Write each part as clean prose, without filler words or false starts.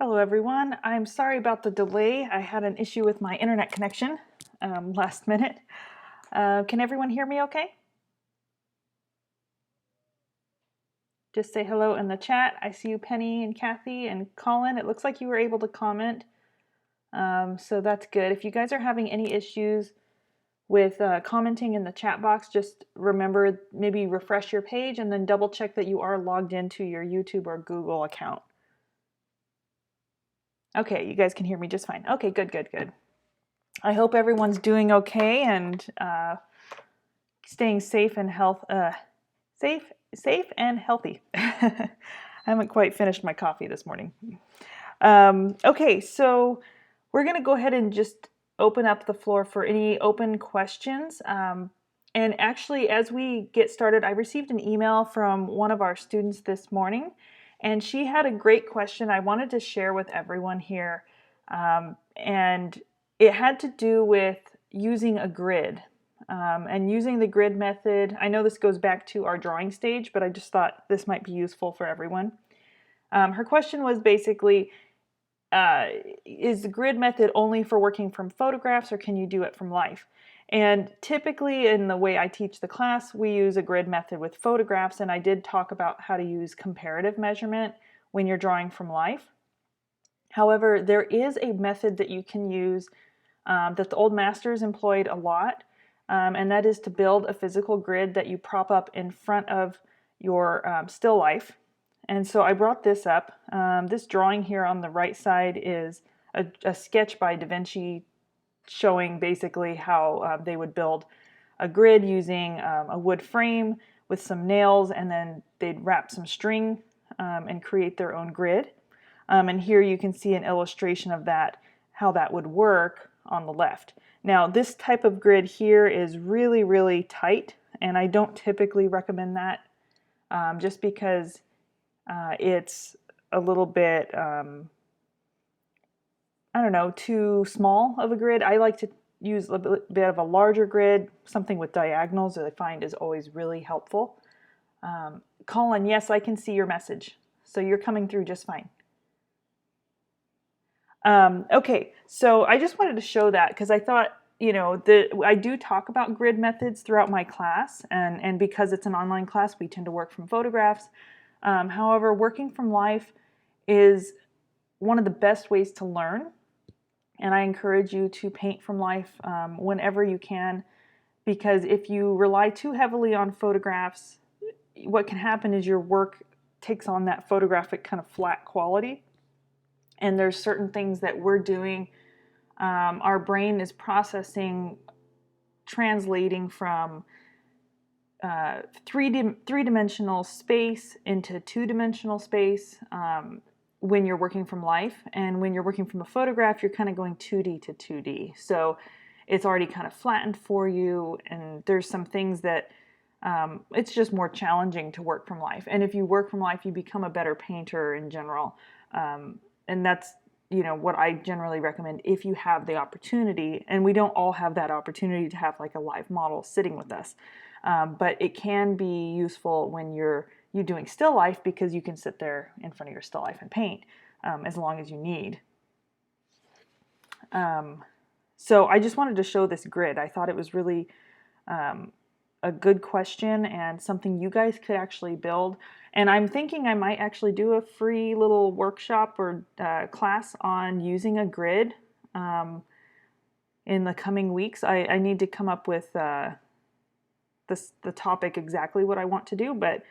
Hello everyone. I'm sorry about the delay. I had an issue with my internet connection last minute. Can everyone hear me okay? Just say hello in the chat. I see you, Penny and Kathy and Colin. It looks like you were able to comment, so that's good. If you guys are having any issues with commenting in the chat box, just remember maybe refresh your page and then double check that you are logged into your YouTube or Google account. Okay, you guys can hear me just fine. Okay, good. I hope everyone's doing okay and staying safe and safe and healthy. I haven't quite finished my coffee this morning. Okay, so we're going to go ahead and just open up the floor for any open questions. And actually, as we get started, I received an email from one of our students this morning, and she had a great question I wanted to share with everyone here. And it had to do with using a grid. And using the grid method. I know this goes back to our drawing stage, but I just thought this might be useful for everyone. Her question was basically, is the grid method only for working from photographs, or can you do it from life? And typically in the way I teach the class, we use a grid method with photographs, and I did talk about how to use comparative measurement when you're drawing from life. However, there is a method that you can use that the old masters employed a lot, and that is to build a physical grid that you prop up in front of your still life. And so I brought this up. This drawing here on the right side is a sketch by Da Vinci showing basically how they would build a grid using a wood frame with some nails, and then they'd wrap some string and create their own grid. And here you can see an illustration of that, how that would work on the left. Now this type of grid here is really tight, and I don't typically recommend that just because it's a little bit, I don't know, too small of a grid. I like to use a bit of a larger grid, something with diagonals that I find is always really helpful. Colin, yes, I can see your message, so you're coming through just fine. Okay, so I just wanted to show that because I thought, you know, I do talk about grid methods throughout my class, and because it's an online class, we tend to work from photographs. However, working from life is one of the best ways to learn, and I encourage you to paint from life whenever you can, because if you rely too heavily on photographs, what can happen is your work takes on that photographic kind of flat quality. And there's certain things that we're doing, our brain is processing, translating from three-dimensional space into two-dimensional space when you're working from life. And when you're working from a photograph, you're kind of going 2D to 2D. So it's already kind of flattened for you, and there's some things that it's just more challenging to work from life. And if you work from life, you become a better painter in general. And that's, you know, what I generally recommend if you have the opportunity. And we don't all have that opportunity to have like a live model sitting with us. But it can be useful when you're doing still life, because you can sit there in front of your still life and paint as long as you need. So I just wanted to show this grid. I thought it was really a good question and something you guys could actually build. And I'm thinking I might actually do a free little workshop or class on using a grid in the coming weeks. I need to come up with the topic exactly what I want to do, but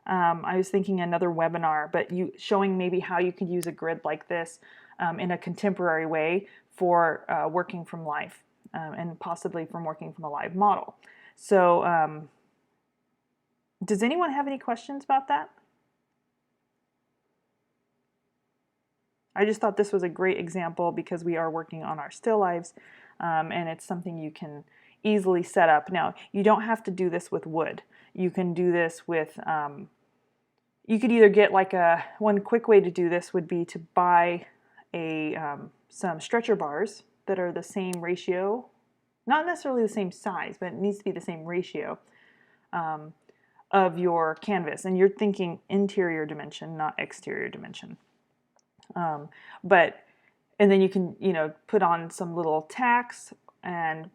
I was thinking another webinar, but showing maybe how you could use a grid like this in a contemporary way for working from life and possibly from working from a live model. So does anyone have any questions about that? I just thought this was a great example because we are working on our still lives, and it's something you can easily set up. Now, you don't have to do this with wood. You can do this with, you could either get like one quick way to do this would be to buy some stretcher bars that are the same ratio, not necessarily the same size, but it needs to be the same ratio of your canvas. And you're thinking interior dimension, not exterior dimension. Um, but and then you can, put on some little tacks and,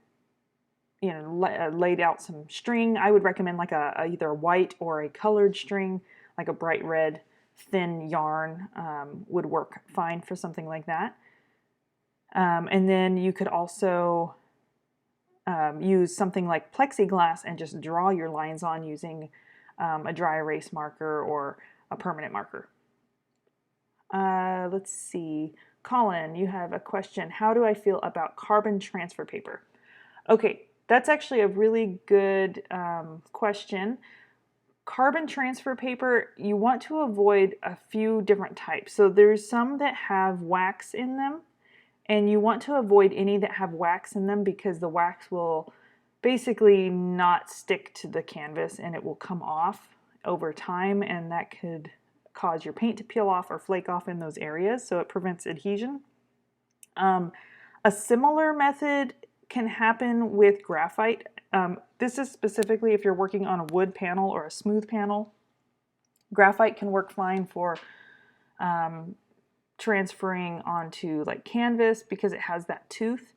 laid out some string. I would recommend like either a white or a colored string, like a bright red thin yarn would work fine for something like that. And then you could also use something like plexiglass and just draw your lines on using a dry erase marker or a permanent marker. Let's see. Colin, you have a question. How do I feel about carbon transfer paper? Okay, that's actually a really good question. Carbon transfer paper, you want to avoid a few different types. So there's some that have wax in them, and you want to avoid any that have wax in them because the wax will basically not stick to the canvas and it will come off over time, and that could cause your paint to peel off or flake off in those areas, so it prevents adhesion. A similar method can happen with graphite. This is specifically if you're working on a wood panel or a smooth panel. Graphite can work fine for transferring onto like canvas because it has that tooth.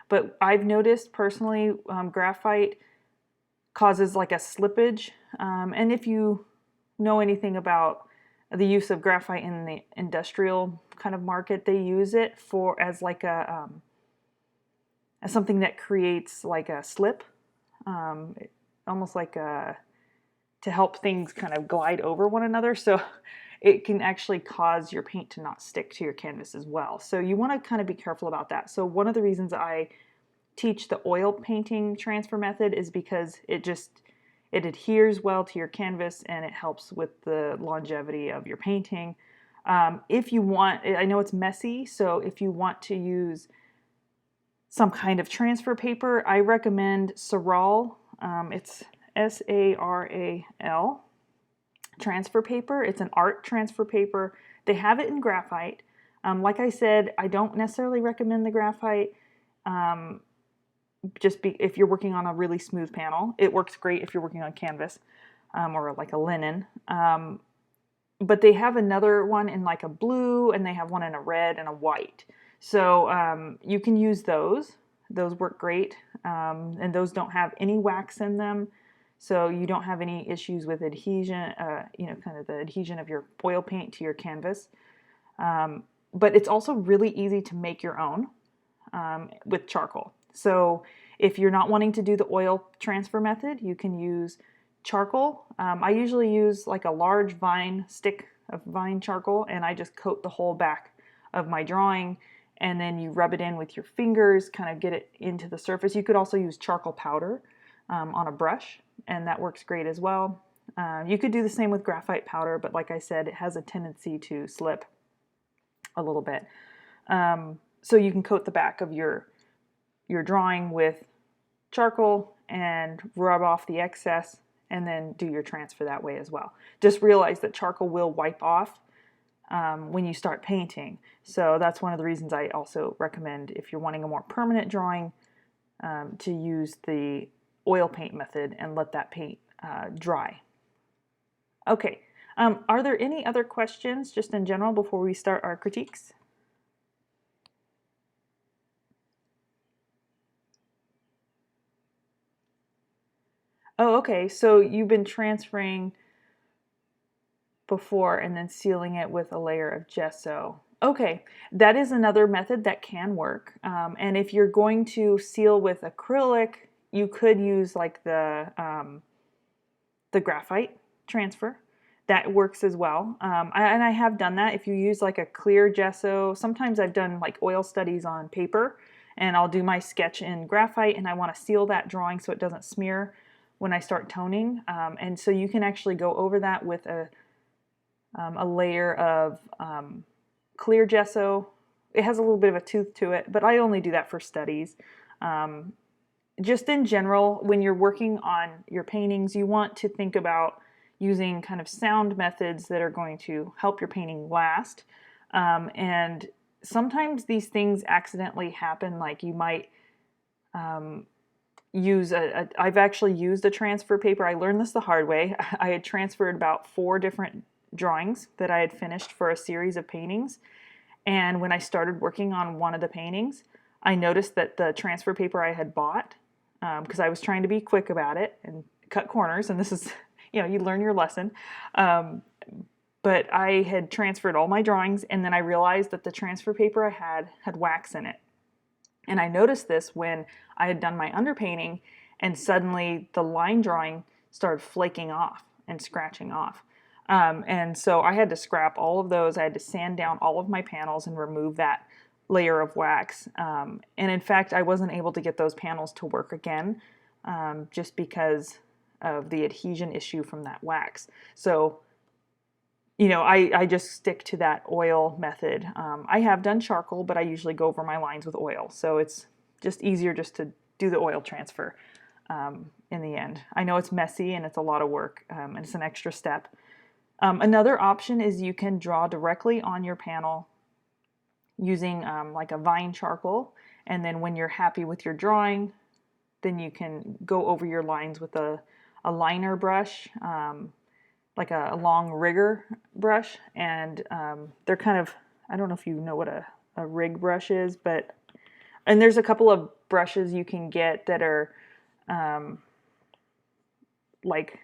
But I've noticed personally graphite causes like a slippage. And if you know anything about the use of graphite in the industrial kind of market, they use it for as like a as something that creates like a slip, almost like to help things kind of glide over one another. So it can actually cause your paint to not stick to your canvas as well. So you want to kind of be careful about that. So one of the reasons I teach the oil painting transfer method is because it adheres well to your canvas and it helps with the longevity of your painting. If you want, I know it's messy, so if you want to use some kind of transfer paper, I recommend Saral. It's Saral transfer paper. It's an art transfer paper. They have it in graphite. Like I said, I don't necessarily recommend the graphite. If you're working on a really smooth panel, it works great if you're working on canvas or like a linen. But they have another one in like a blue, and they have one in a red and a white. So you can use those. Those work great, and those don't have any wax in them, so you don't have any issues with adhesion. Kind of the adhesion of your oil paint to your canvas. But it's also really easy to make your own with charcoal. So if you're not wanting to do the oil transfer method, you can use charcoal. I usually use like a large stick of vine charcoal, and I just coat the whole back of my drawing, and then you rub it in with your fingers, kind of get it into the surface. You could also use charcoal powder on a brush, and that works great as well. You could do the same with graphite powder, but like I said, it has a tendency to slip a little bit. So you can coat the back of your drawing with charcoal and rub off the excess, and then do your transfer that way as well. Just realize that charcoal will wipe off when you start painting. So that's one of the reasons I also recommend, if you're wanting a more permanent drawing, to use the oil paint method and let that paint dry. Okay, are there any other questions just in general before we start our critiques? Oh, okay, so you've been transferring before and then sealing it with a layer of gesso. Okay, that is another method that can work. And if you're going to seal with acrylic, you could use like the graphite transfer. That works as well. And I have done that. If you use like a clear gesso, sometimes I've done like oil studies on paper, and I'll do my sketch in graphite, and I want to seal that drawing so it doesn't smear when I start toning. And so you can actually go over that with a layer of clear gesso. It has a little bit of a tooth to it, but I only do that for studies. Just in general, when you're working on your paintings, you want to think about using kind of sound methods that are going to help your painting last. And sometimes these things accidentally happen, like you might use I've actually used a transfer paper. I learned this the hard way. I had transferred about 4 different drawings that I had finished for a series of paintings, And when I started working on one of the paintings, I noticed that the transfer paper I had bought, because I was trying to be quick about it and cut corners, and this is, you learn your lesson. But I had transferred all my drawings, and then I realized that the transfer paper I had wax in it. And I noticed this when I had done my underpainting, and suddenly the line drawing started flaking off and scratching off. And so I had to scrap all of those. I had to sand down all of my panels and remove that layer of wax. And in fact, I wasn't able to get those panels to work again, just because of the adhesion issue from that wax. So, I just stick to that oil method. I have done charcoal, but I usually go over my lines with oil. So it's just easier just to do the oil transfer in the end. I know it's messy and it's a lot of work, and it's an extra step. Another option is you can draw directly on your panel using like a vine charcoal, and then when you're happy with your drawing, then you can go over your lines with a liner brush, like a long rigger brush, and they're kind of, I don't know if you know what a rig brush is, and there's a couple of brushes you can get that are like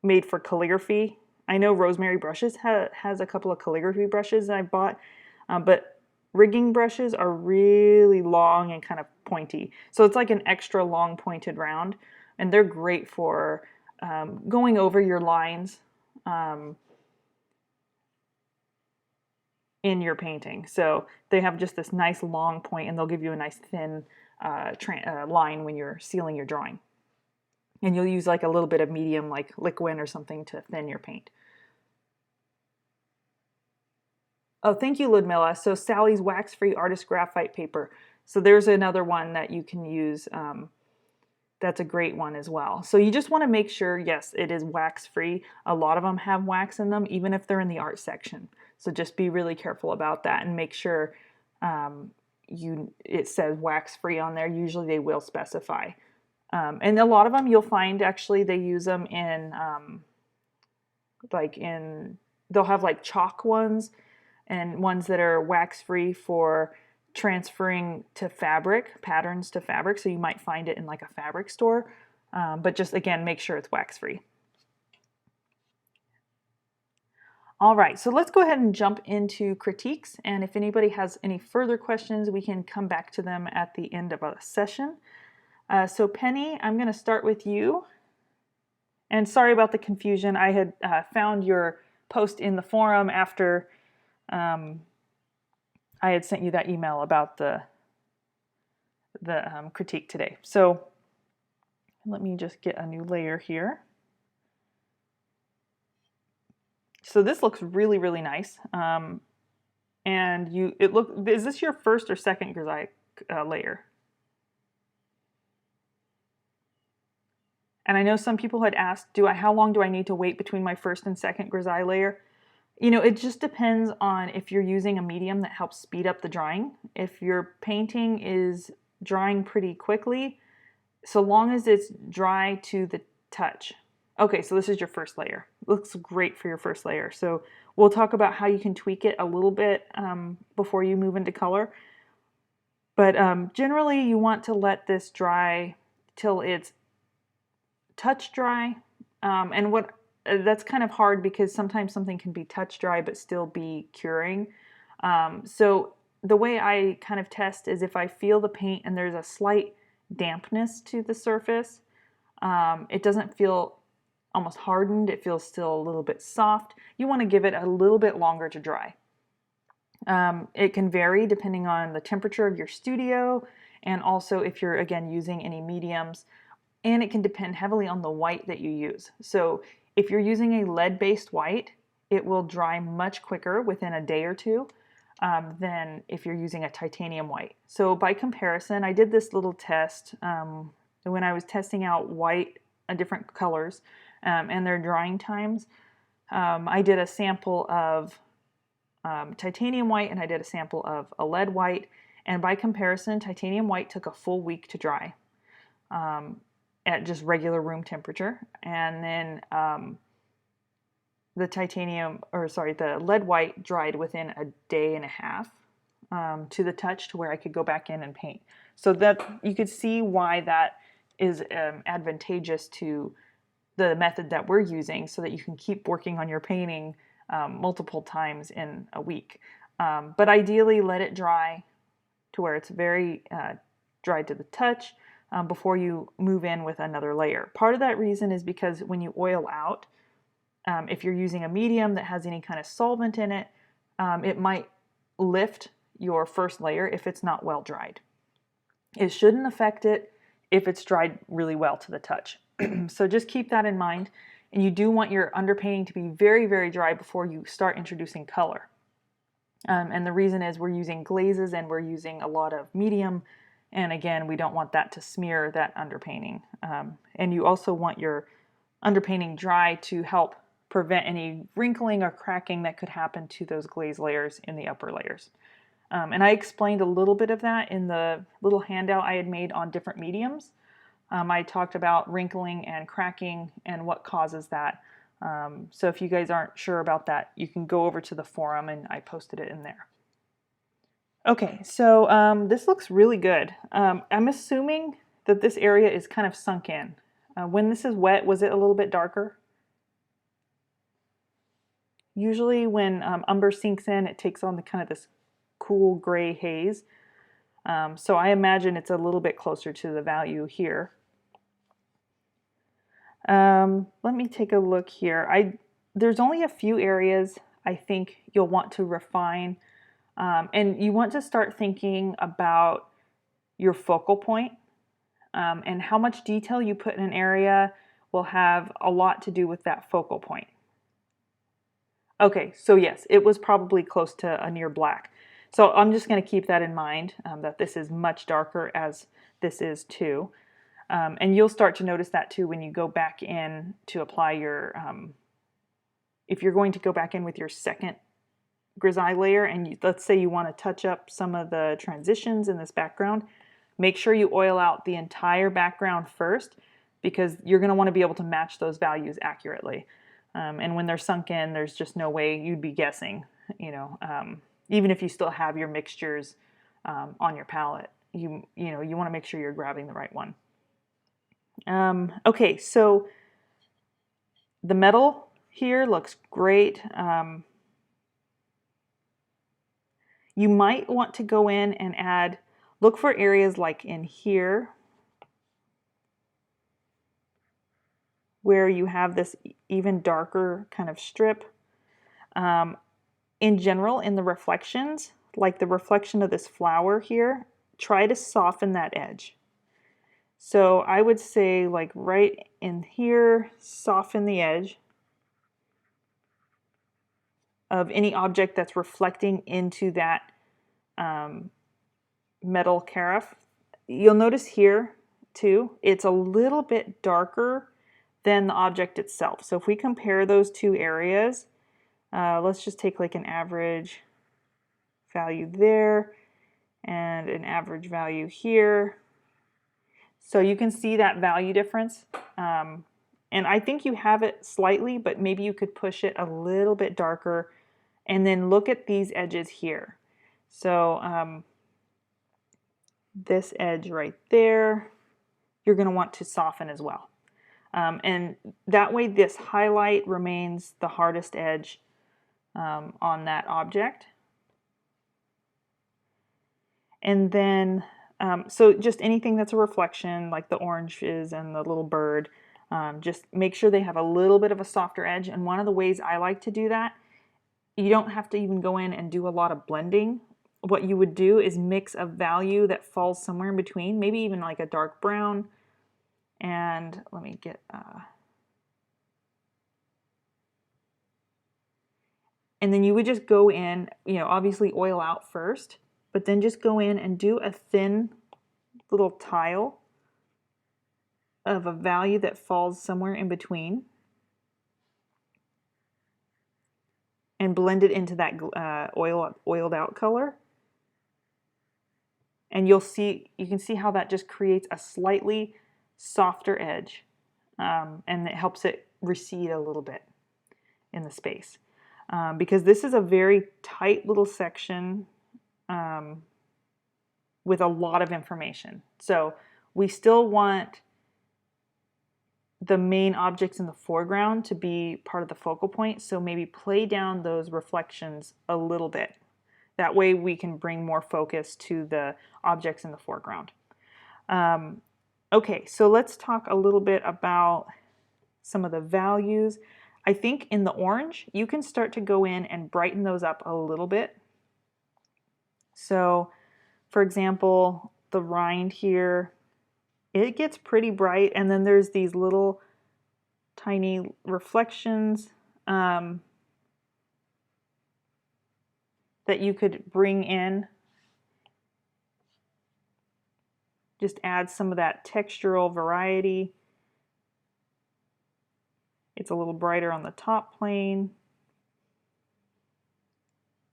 made for calligraphy. I know Rosemary Brushes has a couple of calligraphy brushes that I bought, but rigging brushes are really long and kind of pointy. So it's like an extra long pointed round, and they're great for going over your lines in your painting. So they have just this nice long point, and they'll give you a nice thin line when you're sealing your drawing. And you'll use like a little bit of medium, like liquid or something, to thin your paint. Oh, thank you, Ludmilla. So Sally's wax-free artist graphite paper. So there's another one that you can use. That's a great one as well. So you just want to make sure, yes, it is wax-free. A lot of them have wax in them, even if they're in the art section. So just be really careful about that and make sure it says wax-free on there. Usually they will specify. And a lot of them you'll find actually they use them in they'll have like chalk ones and ones that are wax-free for transferring to fabric, patterns to fabric. So you might find it in like a fabric store, but just again, make sure it's wax-free. All right, so let's go ahead and jump into critiques. And if anybody has any further questions, we can come back to them at the end of a session. So Penny, I'm going to start with you. And sorry about the confusion. I had found your post in the forum after I had sent you that email about the critique today. So let me just get a new layer here. So this looks really, really nice. Is this your first or second grisaille layer? And I know some people had asked, how long do I need to wait between my first and second grisaille layer? It just depends on if you're using a medium that helps speed up the drying. If your painting is drying pretty quickly, so long as it's dry to the touch. Okay, so this is your first layer. Looks great for your first layer. So we'll talk about how you can tweak it a little bit before you move into color. But generally you want to let this dry till it's touch dry. That's kind of hard because sometimes something can be touch dry but still be curing. So the way I kind of test is if I feel the paint and there's a slight dampness to the surface, it doesn't feel almost hardened, it feels still a little bit soft. You want to give it a little bit longer to dry. It can vary depending on the temperature of your studio and also if you're, again, using any mediums. And it can depend heavily on the white that you use. So if you're using a lead-based white, it will dry much quicker within a day or two than if you're using a titanium white. So by comparison, I did this little test when I was testing out white, different colors, and their drying times. I did a sample of titanium white and I did a sample of a lead white. And by comparison, titanium white took a full week to dry. At just regular room temperature, and then the lead white dried within a day and a half. to the touch to where I could go back in and paint. So that you could see why that is advantageous to the method that we're using, so that you can keep working on your painting multiple times in a week. But ideally let it dry to where it's very dry to the touch before you move in with another layer. Part of that reason is because when you oil out, if you're using a medium that has any kind of solvent in it, it might lift your first layer if it's not well dried. It shouldn't affect it if it's dried really well to the touch. So just keep that in mind. And you do want your underpainting to be very, very dry before you start introducing color. And the reason is we're using glazes and we're using a lot of medium. And again, we don't want that to smear that underpainting. And you also want your underpainting dry to help prevent any wrinkling or cracking that could happen to those glaze layers in the upper layers. And I explained a little bit of that in the little handout I had made on different mediums. I talked about wrinkling and cracking and what causes that. So if you guys aren't sure about that, you can go over to the forum and I posted it in there. Okay, so this looks really good. I'm assuming that this area is kind of sunk in. When this is wet, was it a little bit darker? Usually when umber sinks in, it takes on the kind of this cool gray haze. So I imagine it's a little bit closer to the value here. Let me take a look here. There's only a few areas I think you'll want to refine, and you want to start thinking about your focal point, and how much detail you put in an area will have a lot to do with that focal point. Okay, so yes, it was probably close to a near black. So I'm just going to keep that in mind, that this is much darker as this is too. And you'll start to notice that too when you go back in to apply your, if you're going to go back in with your second grisaille layer and let's say you want to touch up some of the transitions in this background, make sure you oil out the entire background first, because you're going to want to be able to match those values accurately. And when they're sunk in, there's just no way you'd be guessing, even if you still have your mixtures on your palette, you want to make sure you're grabbing the right one. Okay, so the metal here looks great. You might want to go in and look for areas like in here where you have this even darker kind of strip. In general, in the reflections, like the reflection of this flower here, try to soften that edge. So I would say like right in here, soften the edge of any object that's reflecting into that metal carafe. You'll notice here too, it's a little bit darker than the object itself. So if we compare those two areas, let's just take like an average value there and an average value here. So you can see that value difference. And I think you have it slightly, but maybe you could push it a little bit darker and then look at these edges here. So this edge right there, you're going to want to soften as well. And that way this highlight remains the hardest edge on that object. And then, so just anything that's a reflection, like the oranges and the little bird, just make sure they have a little bit of a softer edge. And one of the ways I like to do that, you don't have to even go in and do a lot of blending. What you would do is mix a value that falls somewhere in between, maybe even like a dark brown. And let me get, and then you would just go in, obviously oil out first, but then just go in and do a thin little tile of a value that falls somewhere in between and blend it into that oiled out color. And you can see how that just creates a slightly softer edge, and it helps it recede a little bit in the space. Because this is a very tight little section with a lot of information. So we still want the main objects in the foreground to be part of the focal point. So maybe play down those reflections a little bit. That way we can bring more focus to the objects in the foreground. Okay, so let's talk a little bit about some of the values. I think in the orange, you can start to go in and brighten those up a little bit. So, for example, the rind here, it gets pretty bright, and then there's these little tiny reflections that you could bring in. Just add some of that textural variety. It's a little brighter on the top plane.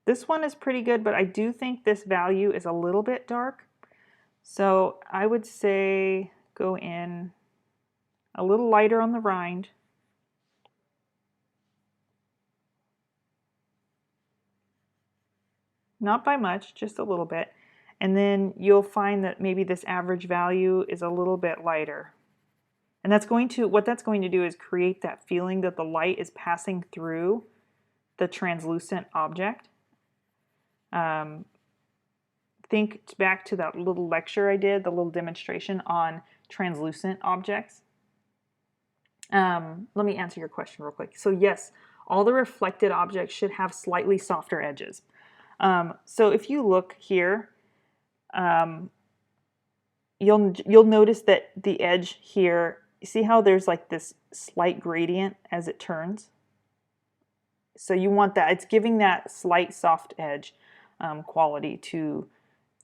This one is pretty good, but I do think this value is a little bit dark. So I would say go in a little lighter on the rind. Not by much, just a little bit. And then you'll find that maybe this average value is a little bit lighter. And that's going to, what that's going to do is create that feeling that the light is passing through the translucent object. Think back to that little lecture I did, the little demonstration on translucent objects. Let me answer your question real quick. So yes, all the reflected objects should have slightly softer edges. So if you look here, you'll notice that the edge here, you see how there's like this slight gradient as it turns? So you want that, it's giving that slight soft edge quality to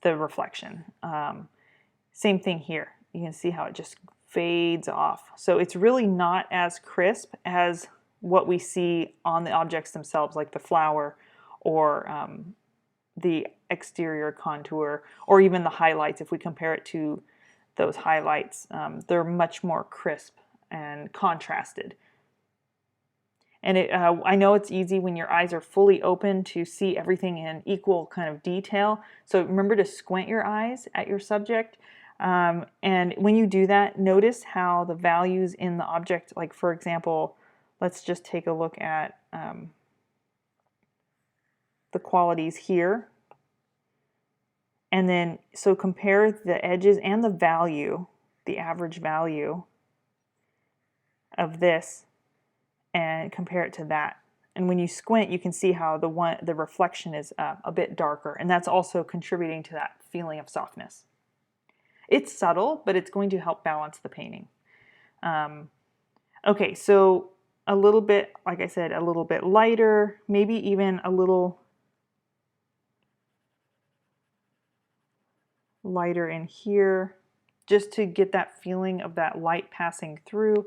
the reflection. Same thing here. You can see how it just fades off. So it's really not as crisp as what we see on the objects themselves, like the flower or the exterior contour, or even the highlights. If we compare it to those highlights, they're much more crisp and contrasted. And I know it's easy when your eyes are fully open to see everything in equal kind of detail. So remember to squint your eyes at your subject. And when you do that, notice how the values in the object, like for example, let's just take a look at the qualities here. And then, so compare the edges and the value, the average value of this, and compare it to that. And when you squint, you can see how the reflection is a bit darker, and that's also contributing to that feeling of softness. It's subtle, but it's going to help balance the painting. Okay, so a little bit, like I said, a little bit lighter, maybe even a little lighter in here, just to get that feeling of that light passing through.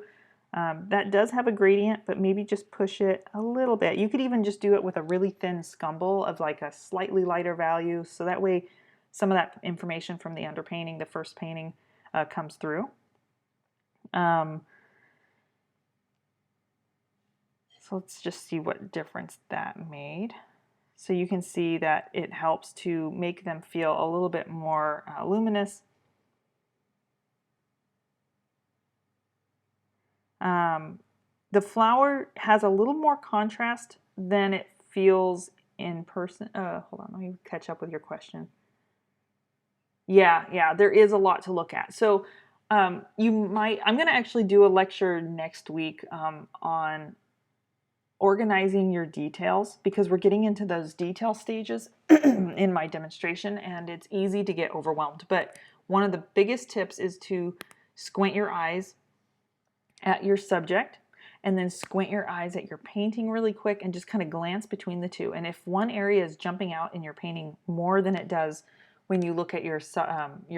That does have a gradient, but maybe just push it a little bit. You could even just do it with a really thin scumble of like a slightly lighter value, so that way some of that information from the underpainting, the first painting, comes through. So let's just see what difference that made. So you can see that it helps to make them feel a little bit more luminous. The flower has a little more contrast than it feels in person. Hold on, let me catch up with your question. Yeah, there is a lot to look at. So I'm going to actually do a lecture next week on organizing your details, because we're getting into those detail stages in my demonstration, and it's easy to get overwhelmed. But one of the biggest tips is to squint your eyes at your subject, and then squint your eyes at your painting really quick, and just kind of glance between the two. And if one area is jumping out in your painting more than it does when you look at your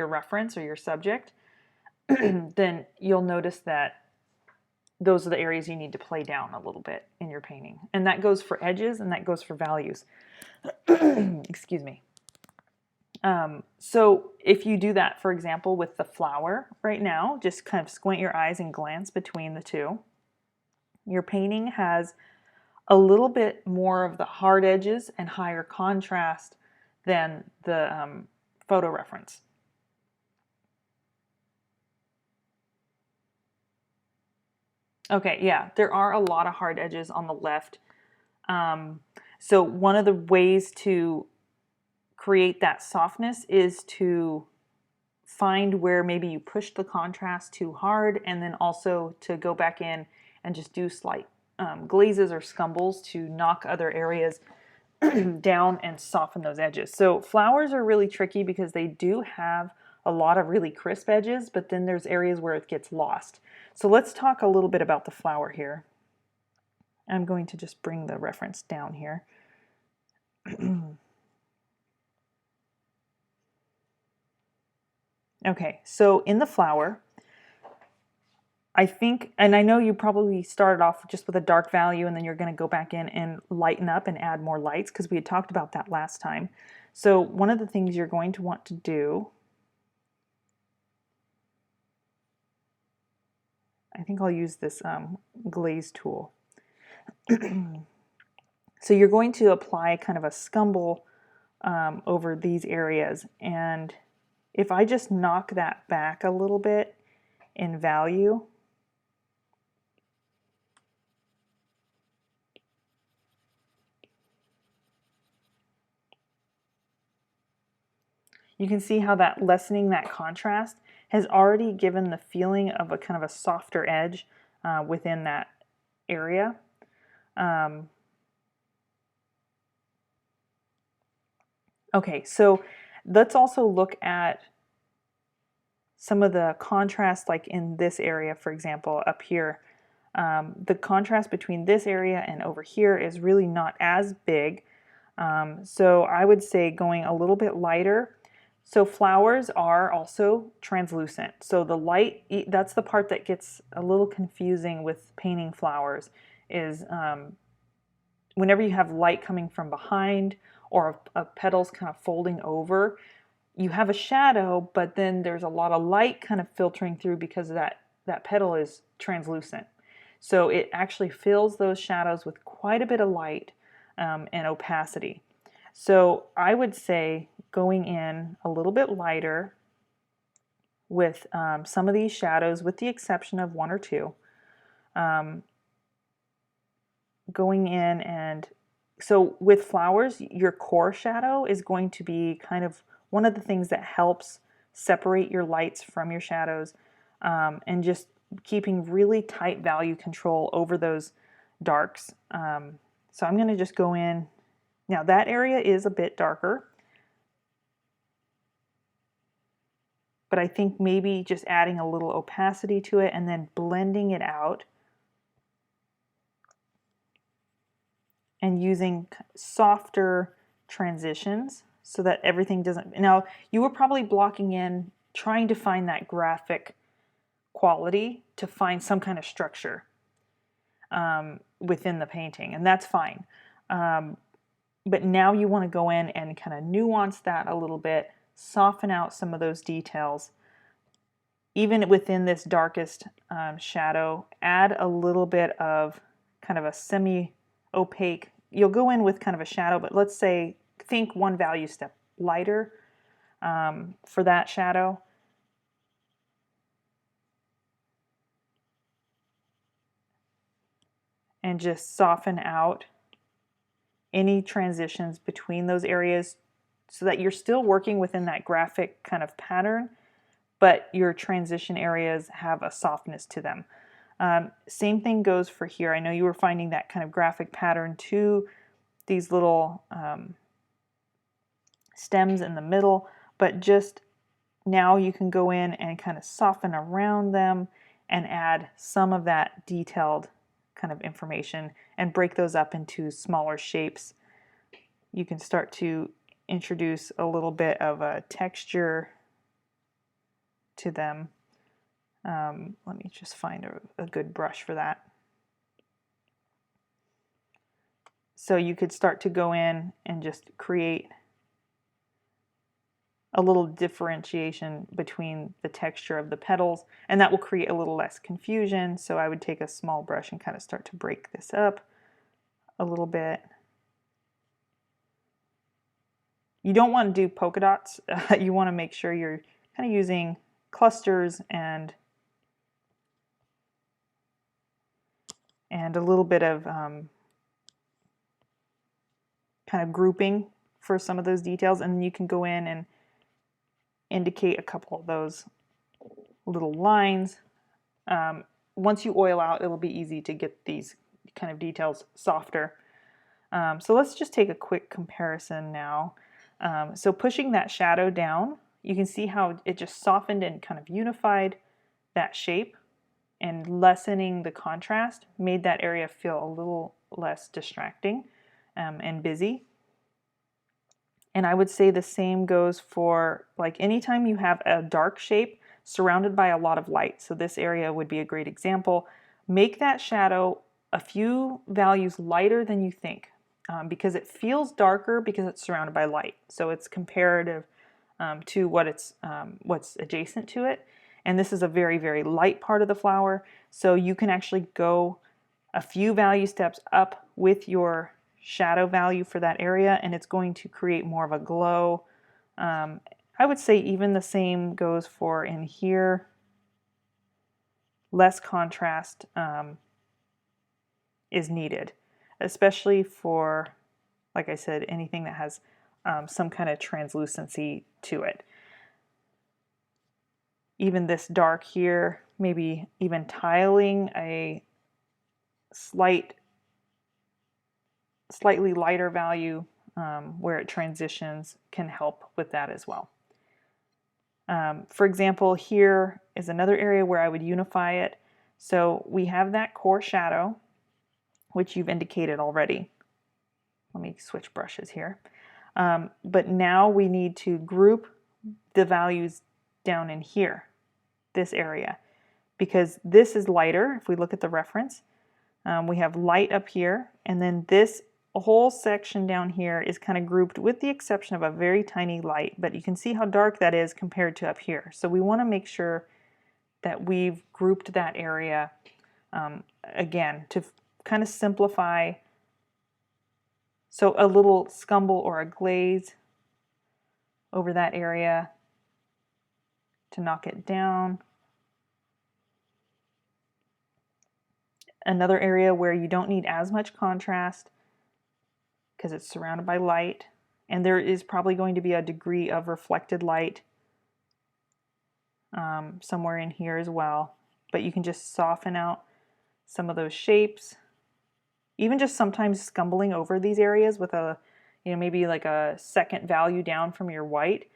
reference or your subject, then you'll notice that those are the areas you need to play down a little bit in your painting. And that goes for edges, and that goes for values. Excuse me. So if you do that, for example, with the flower right now, just kind of squint your eyes and glance between the two. Your painting has a little bit more of the hard edges and higher contrast than the photo reference. Okay, yeah, there are a lot of hard edges on the left. So one of the ways to create that softness is to find where maybe you pushed the contrast too hard, and then also to go back in and just do slight glazes or scumbles to knock other areas down and soften those edges. So flowers are really tricky because they do have a lot of really crisp edges, but then there's areas where it gets lost. So let's talk a little bit about the flower here. I'm going to just bring the reference down here. Okay, so in the flower, I think, and I know you probably started off just with a dark value and then you're going to go back in and lighten up and add more lights because we had talked about that last time. So one of the things you're going to want to do, I think I'll use this glaze tool. So you're going to apply kind of a scumble over these areas, and if I just knock that back a little bit in value, you can see how that lessening that contrast has already given the feeling of a kind of a softer edge within that area. Okay, so let's also look at some of the contrast, like in this area, for example, up here. The contrast between this area and over here is really not as big. So I would say going a little bit lighter. So flowers are also translucent. So the light, that's the part that gets a little confusing with painting flowers, is whenever you have light coming from behind or a petals kind of folding over, you have a shadow, but then there's a lot of light kind of filtering through because that petal is translucent. So it actually fills those shadows with quite a bit of light and opacity. So I would say going in a little bit lighter with some of these shadows, with the exception of one or two, going in, and so with flowers, your core shadow is going to be kind of one of the things that helps separate your lights from your shadows, and just keeping really tight value control over those darks. So I'm going to just go in. Now that area is a bit darker, but I think maybe just adding a little opacity to it and then blending it out and using softer transitions so that everything doesn't. Now, you were probably blocking in, trying to find that graphic quality to find some kind of structure within the painting, and that's fine. But now you want to go in and kind of nuance that a little bit, soften out some of those details. Even within this darkest shadow, add a little bit of kind of a semi-opaque. You'll go in with kind of a shadow, but let's say, think one value step lighter for that shadow. And just soften out any transitions between those areas so that you're still working within that graphic kind of pattern, but your transition areas have a softness to them. Same thing goes for here. I know you were finding that kind of graphic pattern to these little stems in the middle, but just now you can go in and kind of soften around them and add some of that detailed kind of information and break those up into smaller shapes. You can start to introduce a little bit of a texture to them. Let me just find a good brush for that. So you could start to go in and just create a little differentiation between the texture of the petals, and that will create a little less confusion. So I would take a small brush and kind of start to break this up a little bit. You don't want to do polka dots. You want to make sure you're kind of using clusters and a little bit of kind of grouping for some of those details, and then you can go in and indicate a couple of those little lines. Once you oil out, it'll be easy to get these kind of details softer. So let's just take a quick comparison now. So pushing that shadow down, you can see how it just softened and kind of unified that shape, and lessening the contrast made that area feel a little less distracting and busy. And I would say the same goes for like anytime you have a dark shape surrounded by a lot of light. So this area would be a great example. Make that shadow a few values lighter than you think, because it feels darker because it's surrounded by light. So it's comparative to what's adjacent to it. And this is a very, very light part of the flower. So you can actually go a few value steps up with your shadow value for that area, and it's going to create more of a glow. I would say even the same goes for in here. Less contrast is needed, especially for, like I said, anything that has some kind of translucency to it. Even this dark here, maybe even tiling a slightly lighter value where it transitions can help with that as well. For example, here is another area where I would unify it. So we have that core shadow, which you've indicated already. Let me switch brushes here. But now we need to group the values down in here, this area, because this is lighter. If we look at the reference, we have light up here, and then this whole section down here is kind of grouped with the exception of a very tiny light, but you can see how dark that is compared to up here. So we want to make sure that we've grouped that area again to kind of simplify. So a little scumble or a glaze over that area to knock it down. Another area where you don't need as much contrast because it's surrounded by light, and there is probably going to be a degree of reflected light somewhere in here as well, but you can just soften out some of those shapes. Even just sometimes scumbling over these areas with a, maybe like a second value down from your white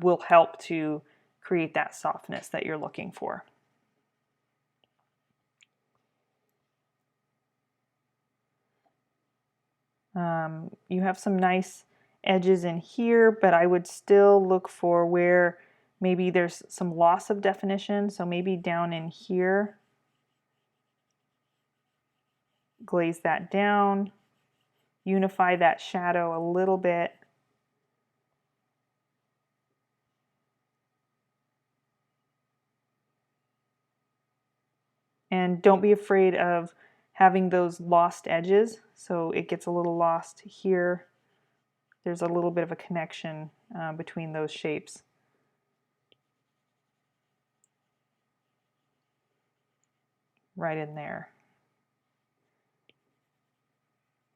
will help to create that softness that you're looking for. You have some nice edges in here, but I would still look for where maybe there's some loss of definition. So maybe down in here, glaze that down, unify that shadow a little bit. And don't be afraid of having those lost edges. So it gets a little lost here. There's a little bit of a connection between those shapes. Right in there.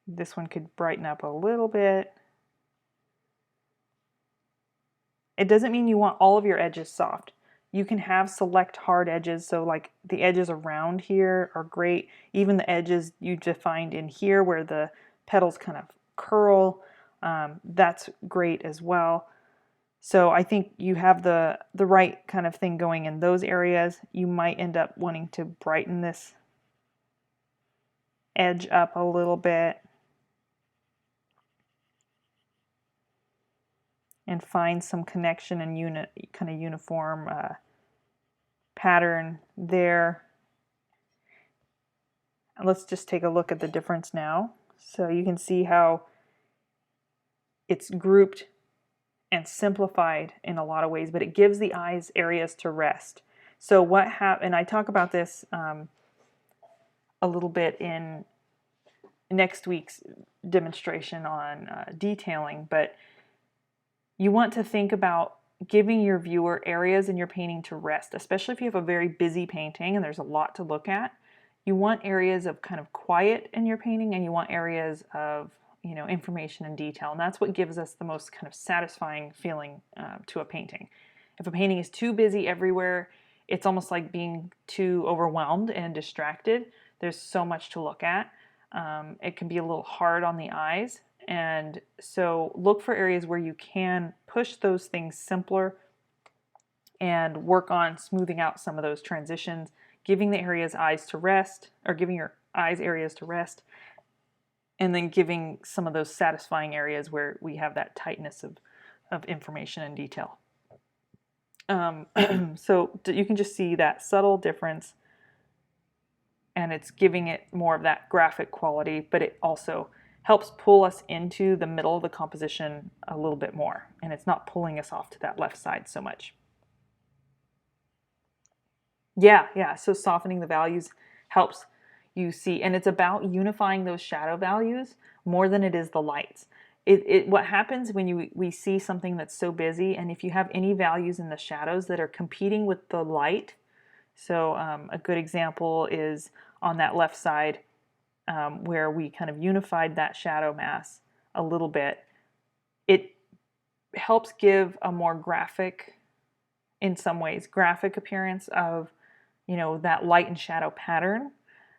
This one could brighten up a little bit. It doesn't mean you want all of your edges soft. You can have select hard edges, so like the edges around here are great. Even the edges you defined in here where the petals kind of curl, that's great as well. So I think you have the right kind of thing going in those areas. You might end up wanting to brighten this edge up a little bit and find some connection and kind of uniform pattern there. And let's just take a look at the difference now. So you can see how it's grouped and simplified in a lot of ways, but it gives the eyes areas to rest. So what and I talk about this a little bit in next week's demonstration on detailing, but you want to think about giving your viewer areas in your painting to rest, especially if you have a very busy painting and there's a lot to look at. You want areas of kind of quiet in your painting, and you want areas of, you know, information and detail. And that's what gives us the most kind of satisfying feeling to a painting. If a painting is too busy everywhere, it's almost like being too overwhelmed and distracted. There's so much to look at. It can be a little hard on the eyes. And so look for areas where you can push those things simpler and work on smoothing out some of those transitions, giving the areas eyes to rest, or giving your eyes areas to rest, and then giving some of those satisfying areas where we have that tightness of information and detail. So you can just see that subtle difference, and it's giving it more of that graphic quality, but it also helps pull us into the middle of the composition a little bit more, and it's not pulling us off to that left side so much. Yeah, so softening the values helps you see, and it's about unifying those shadow values more than it is the lights. What happens when we see something that's so busy, and if you have any values in the shadows that are competing with the light, so a good example is on that left side where we kind of unified that shadow mass a little bit. It helps give a more graphic, in some ways, graphic appearance of, you know, that light and shadow pattern.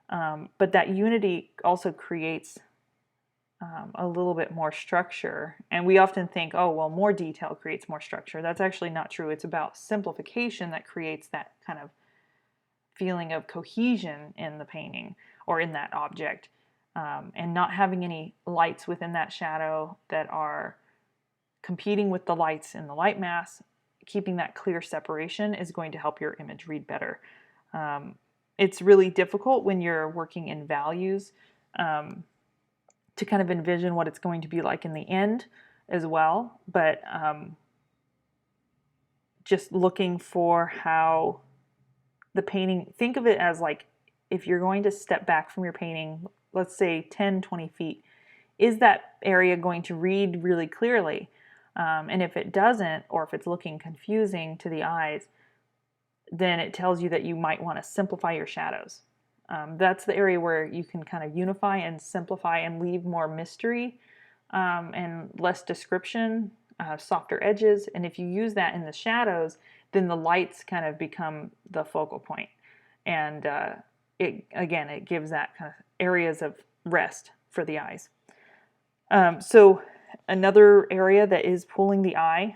But that unity also creates a little bit more structure. And we often think, oh, well, more detail creates more structure. That's actually not true. It's about simplification that creates that kind of feeling of cohesion in the painting or in that object. And not having any lights within that shadow that are competing with the lights in the light mass, keeping that clear separation is going to help your image read better. It's really difficult when you're working in values to kind of envision what it's going to be like in the end as well, but just looking for how the painting, think of it as like if you're going to step back from your painting, let's say 10, 20 feet, is that area going to read really clearly? And if it doesn't, or if it's looking confusing to the eyes, then it tells you that you might want to simplify your shadows. That's the area where you can kind of unify and simplify and leave more mystery and less description, softer edges. And if you use that in the shadows, then the lights kind of become the focal point. And it gives that kind of areas of rest for the eyes. So another area that is pulling the eye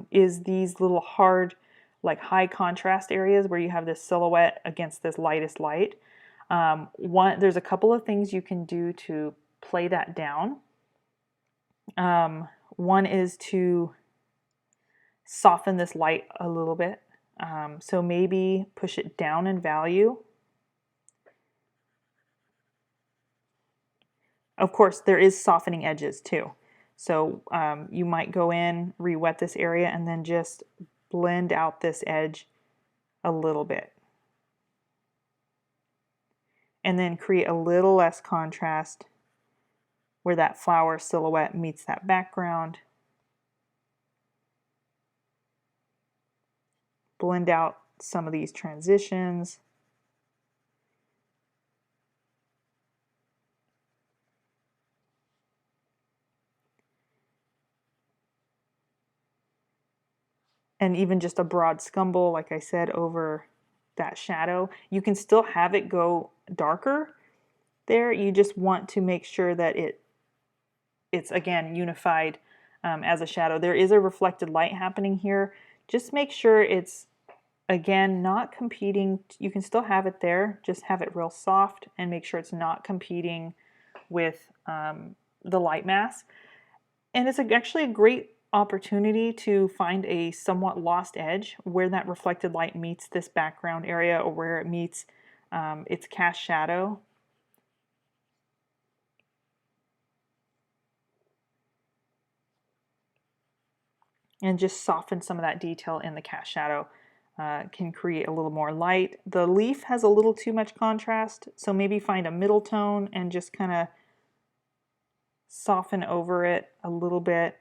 is these little hard, like high contrast areas where you have this silhouette against this lightest light. There's a couple of things you can do to play that down. One is to soften this light a little bit. So maybe push it down in value. Of course, there is softening edges too. So you might go in, re-wet this area, and then just blend out this edge a little bit. And then create a little less contrast where that flower silhouette meets that background. Blend out some of these transitions. And even just a broad scumble, like I said, over that shadow. You can still have it go darker there. You just want to make sure that it's again unified as a shadow. There is a reflected light happening here. Just make sure it's, again, not competing. You can still have it there, just have it real soft and make sure it's not competing with the light mass. And it's actually a great opportunity to find a somewhat lost edge where that reflected light meets this background area, or where it meets its cast shadow. And just soften some of that detail in the cast shadow. Can create a little more light. The leaf has a little too much contrast, so maybe find a middle tone and just kind of soften over it a little bit.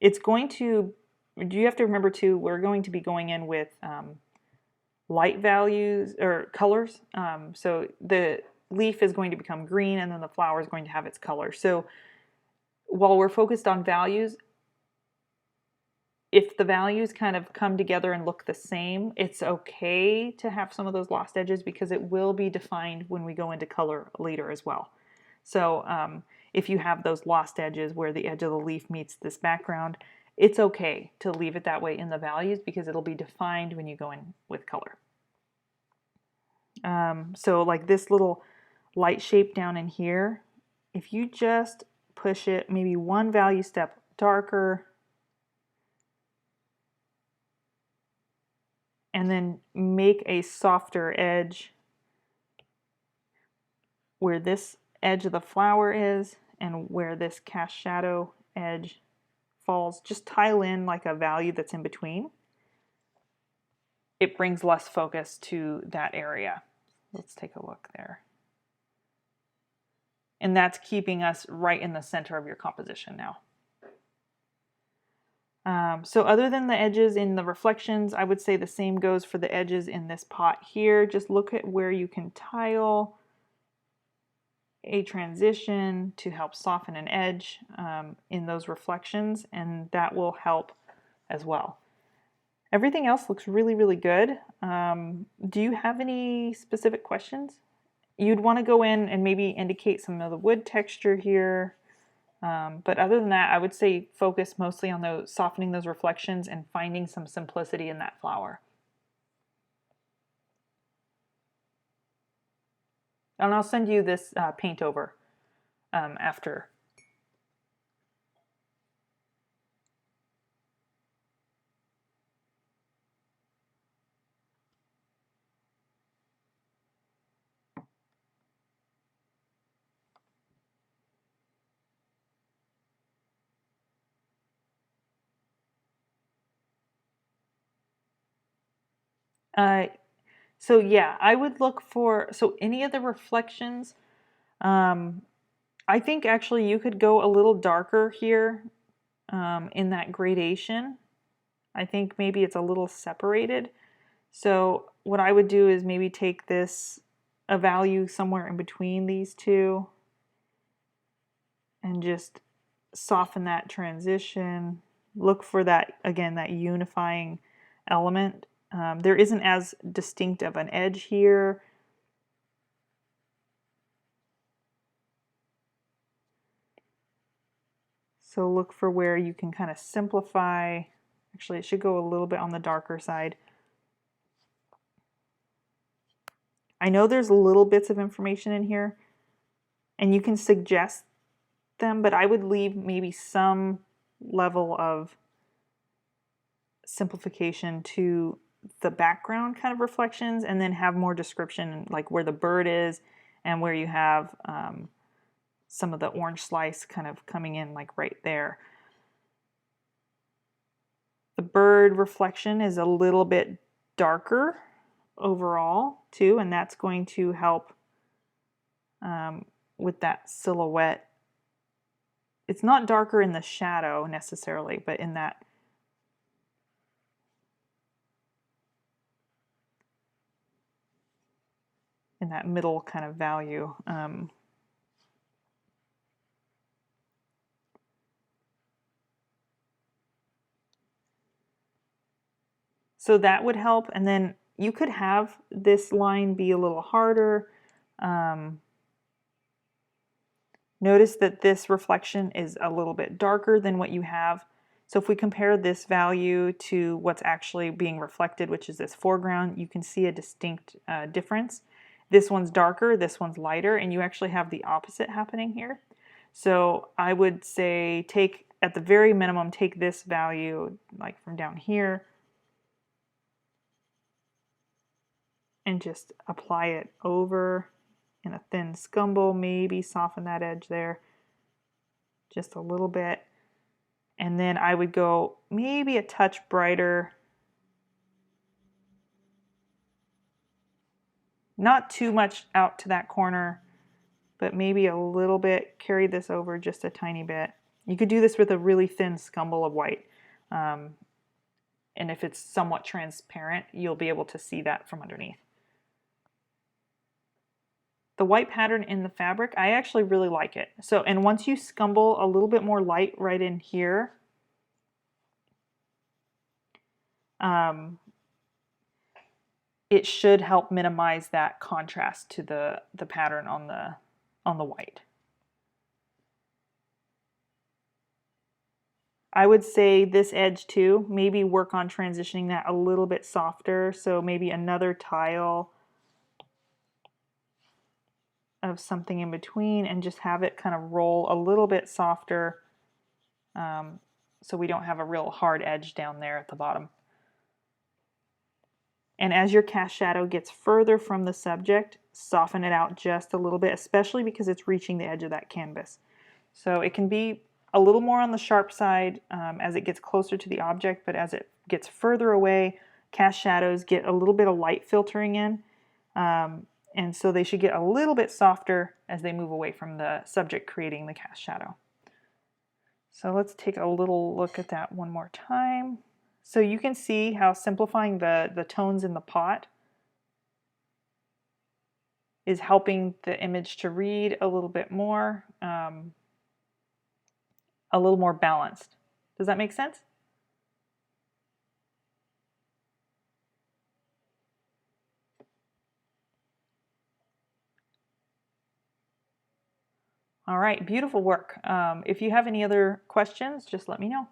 it's going to, you have to remember too, we're going to be going in with light values or colors. So the leaf is going to become green and then the flower is going to have its color. So while we're focused on values, if the values kind of come together and look the same, it's okay to have some of those lost edges because it will be defined when we go into color later as well. So if you have those lost edges where the edge of the leaf meets this background, it's okay to leave it that way in the values because it'll be defined when you go in with color. So like this little light shape down in here, if you just push it maybe one value step darker, and then make a softer edge where this edge of the flower is and where this cast shadow edge falls, just tile in like a value that's in between. It brings less focus to that area. Let's take a look there. And that's keeping us right in the center of your composition now. So other than the edges in the reflections, I would say the same goes for the edges in this pot here. Just look at where you can tile a transition to help soften an edge in those reflections, and that will help as well. Everything else looks really, really good. Do you have any specific questions? You'd want to go in and maybe indicate some of the wood texture here. But other than that, I would say focus mostly on softening those reflections and finding some simplicity in that flower. And I'll send you this paint over after. So yeah, I would look for, so any of the reflections, I think actually you could go a little darker here in that gradation. I think maybe it's a little separated. So what I would do is maybe take this, a value somewhere in between these two, and just soften that transition. Look for that, again, that unifying element. There isn't as distinct of an edge here. So look for where you can kind of simplify. Actually, it should go a little bit on the darker side. I know there's little bits of information in here, and you can suggest them, but I would leave maybe some level of simplification to the background kind of reflections, and then have more description like where the bird is and where you have some of the orange slice kind of coming in like right there. The bird reflection is a little bit darker overall too, and that's going to help with that silhouette. It's not darker in the shadow necessarily, but in that middle kind of value. So that would help, and then you could have this line be a little harder. Notice that this reflection is a little bit darker than what you have. So if we compare this value to what's actually being reflected, which is this foreground, you can see a distinct difference. This one's darker, this one's lighter, and you actually have the opposite happening here. So I would say at the very minimum, take this value like from down here and just apply it over in a thin scumble, maybe soften that edge there just a little bit. And then I would go maybe a touch brighter, not too much out to that corner, but maybe a little bit, carry this over just a tiny bit. You could do this with a really thin scumble of white. And if it's somewhat transparent, you'll be able to see that from underneath. The white pattern in the fabric, I actually really like it. So, and once you scumble a little bit more light right in here, it should help minimize that contrast to the pattern on the white. I would say this edge too, maybe work on transitioning that a little bit softer. So maybe another tile of something in between and just have it kind of roll a little bit softer, so we don't have a real hard edge down there at the bottom. And as your cast shadow gets further from the subject, soften it out just a little bit, especially because it's reaching the edge of that canvas. So it can be a little more on the sharp side as it gets closer to the object, but as it gets further away, cast shadows get a little bit of light filtering in. And so they should get a little bit softer as they move away from the subject creating the cast shadow. So let's take a little look at that one more time. So you can see how simplifying the tones in the pot is helping the image to read a little bit more, a little more balanced. Does that make sense? All right, beautiful work. If you have any other questions, just let me know.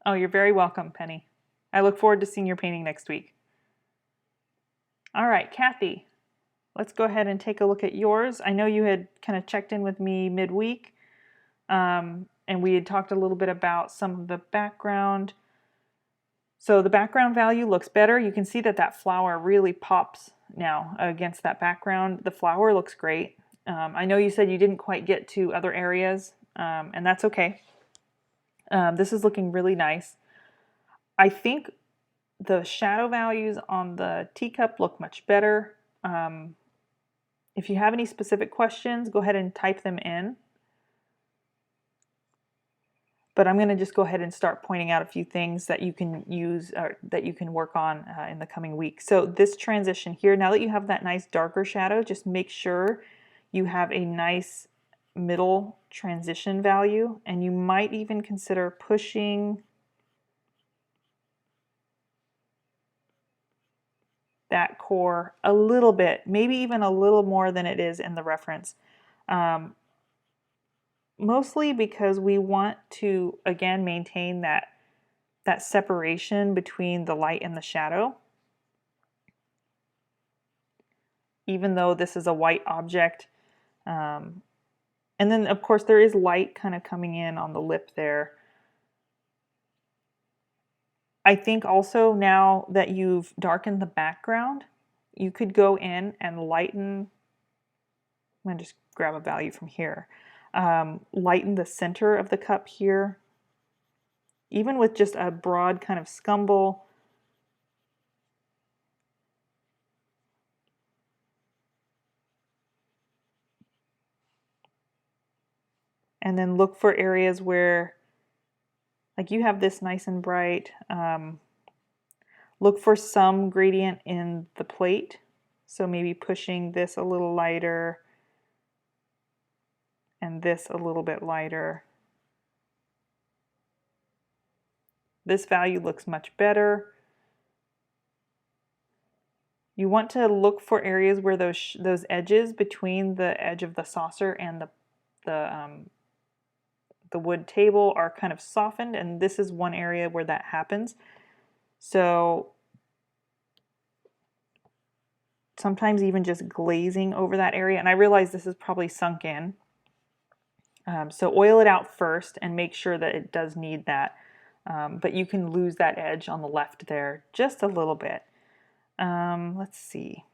Oh, you're very welcome, Penny. I look forward to seeing your painting next week. All right, Kathy, let's go ahead and take a look at yours. I know you had kind of checked in with me midweek, and we had talked a little bit about some of the background. So the background value looks better. You can see that that flower really pops now against that background. The flower looks great. I know you said you didn't quite get to other areas, and that's okay. This is looking really nice. I think the shadow values on the teacup look much better. If you have any specific questions, go ahead and type them in. But I'm going to just go ahead and start pointing out a few things that you can use or that you can work on in the coming week. So this transition here, now that you have that nice darker shadow, just make sure you have a nice middle transition value, and you might even consider pushing that core a little bit, maybe even a little more than it is in the reference. Mostly because we want to, again, maintain that separation between the light and the shadow. Even though this is a white object. And then, of course, there is light kind of coming in on the lip there. I think also now that you've darkened the background, you could go in and lighten. I'm going to just grab a value from here. Lighten the center of the cup here. Even with just a broad kind of scumble. And then look for areas where, like you have this nice and bright. Look for some gradient in the plate. So maybe pushing this a little lighter and this a little bit lighter. This value looks much better. You want to look for areas where those edges between the edge of the saucer and the wood table are kind of softened, and this is one area where that happens. So sometimes even just glazing over that area, and I realize this is probably sunk in. So oil it out first and make sure that it does need that. But you can lose that edge on the left there just a little bit. Let's see.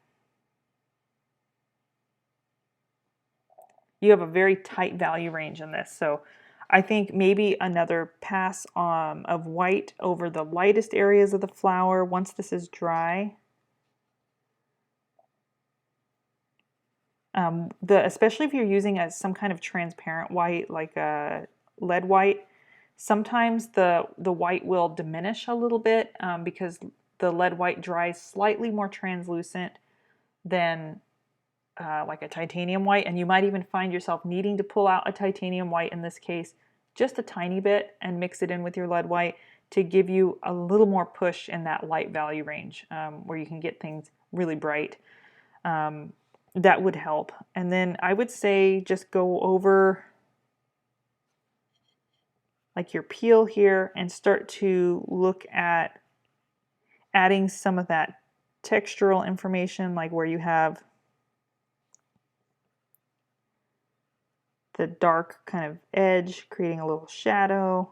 you have a very tight value range in this. So I think maybe another pass of white over the lightest areas of the flower once this is dry. Especially if you're using some kind of transparent white, like a lead white, sometimes the white will diminish a little bit because the lead white dries slightly more translucent than like a titanium white, and you might even find yourself needing to pull out a titanium white in this case, just a tiny bit, and mix it in with your lead white to give you a little more push in that light value range where you can get things really bright. That would help. And then I would say just go over like your peel here and start to look at adding some of that textural information, like where you have the dark kind of edge, creating a little shadow,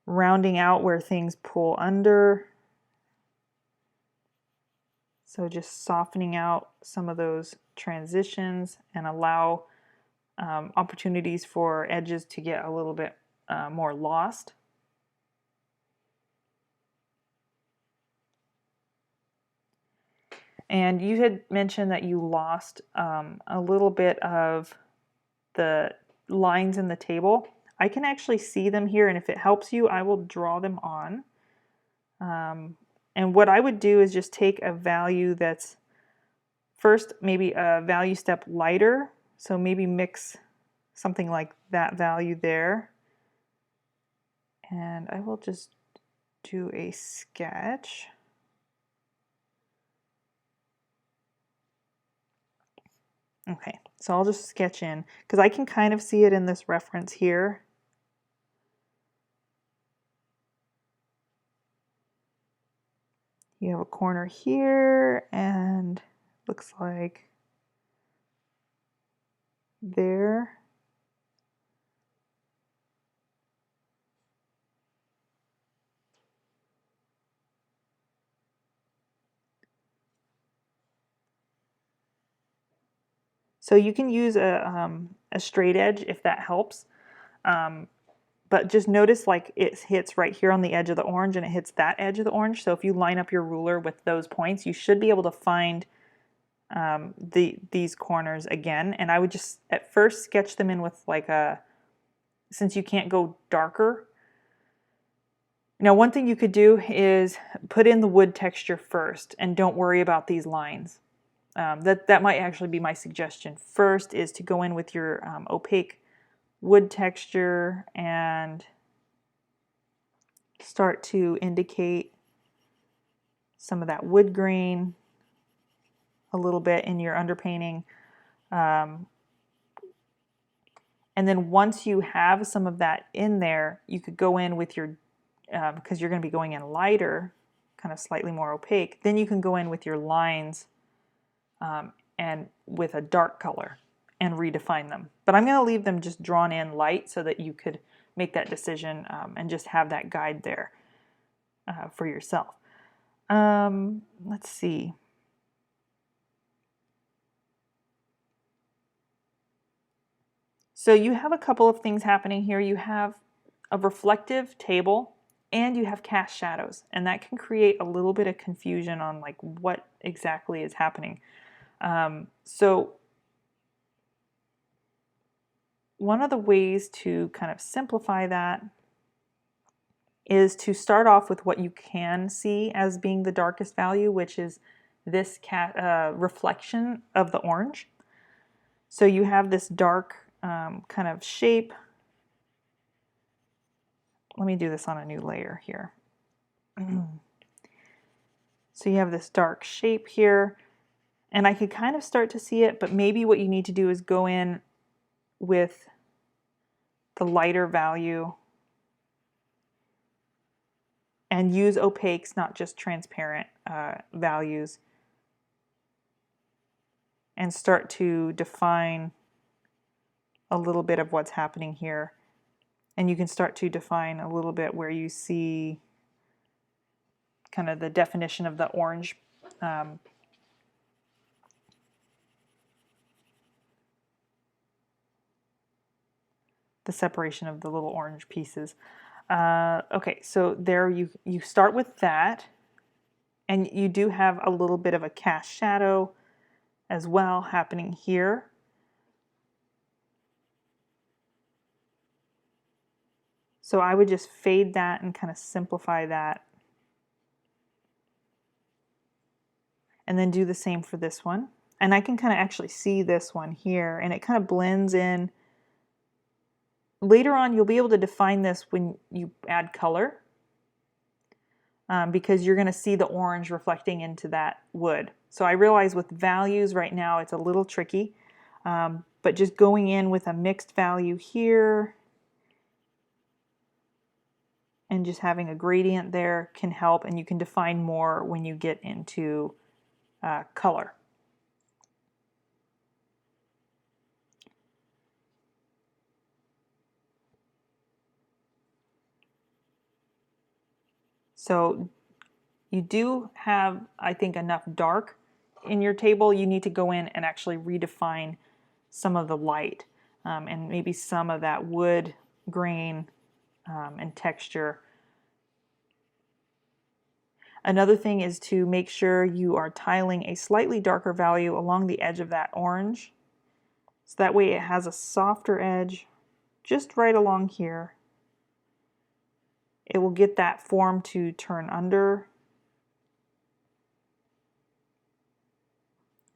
rounding out where things pull under. So just softening out some of those transitions and allow opportunities for edges to get a little bit more lost. And you had mentioned that you lost a little bit of the lines in the table. I can actually see them here, and if it helps you, I will draw them on. And what I would do is just take a value that's first maybe a value step lighter, so maybe mix something like that value there. And I will just do a sketch. Okay, so I'll just sketch in, because I can kind of see it in this reference here. You have a corner here, and looks like there. So you can use a straight edge if that helps. But just notice like it hits right here on the edge of the orange and it hits that edge of the orange. So if you line up your ruler with those points, you should be able to find these corners again. And I would just at first sketch them in with like since you can't go darker. Now one thing you could do is put in the wood texture first and don't worry about these lines. That might actually be my suggestion. First is to go in with your opaque wood texture and start to indicate some of that wood grain a little bit in your underpainting. And then once you have some of that in there, you could go in with your, because you're going to be going in lighter, kind of slightly more opaque, then you can go in with your lines and with a dark color and redefine them. But I'm going to leave them just drawn in light so that you could make that decision and just have that guide there for yourself. Let's see. So you have a couple of things happening here. You have a reflective table and you have cast shadows, and that can create a little bit of confusion on like what exactly is happening. So one of the ways to kind of simplify that is to start off with what you can see as being the darkest value, which is this reflection of the orange. So you have this dark kind of shape. Let me do this on a new layer here. So you have this dark shape here, and I could kind of start to see it, but maybe what you need to do is go in with the lighter value and use opaques, not just transparent values, and start to define a little bit of what's happening here. And you can start to define a little bit where you see kind of the definition of the orange the separation of the little orange pieces. Okay, so there you start with that, and you do have a little bit of a cast shadow as well happening here. So I would just fade that and kind of simplify that. And then do the same for this one. And I can kind of actually see this one here, and it kind of blends in. Later on, you'll be able to define this when you add color, because you're going to see the orange reflecting into that wood. So I realize with values right now it's a little tricky, but just going in with a mixed value here and just having a gradient there can help, and you can define more when you get into color. So you do have, I think, enough dark in your table. You need to go in and actually redefine some of the light, and maybe some of that wood grain and texture. Another thing is to make sure you are tiling a slightly darker value along the edge of that orange. So that way it has a softer edge just right along here. It will get that form to turn under.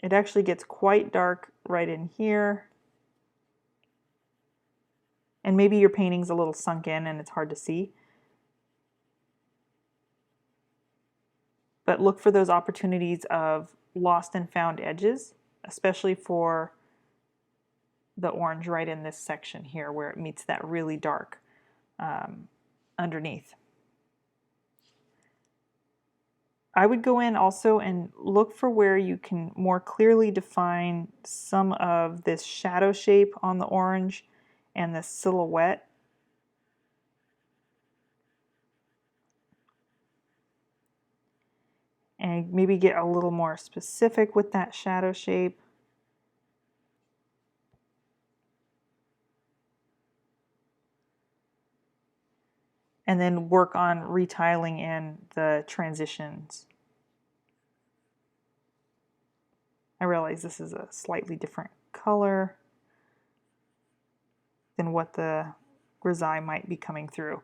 It actually gets quite dark right in here. And maybe your painting's a little sunk in and it's hard to see. But look for those opportunities of lost and found edges, especially for the orange right in this section here where it meets that really dark underneath. I would go in also and look for where you can more clearly define some of this shadow shape on the orange and the silhouette. And maybe get a little more specific with that shadow shape. And then work on retiling in the transitions. I realize this is a slightly different color than what the grisaille might be coming through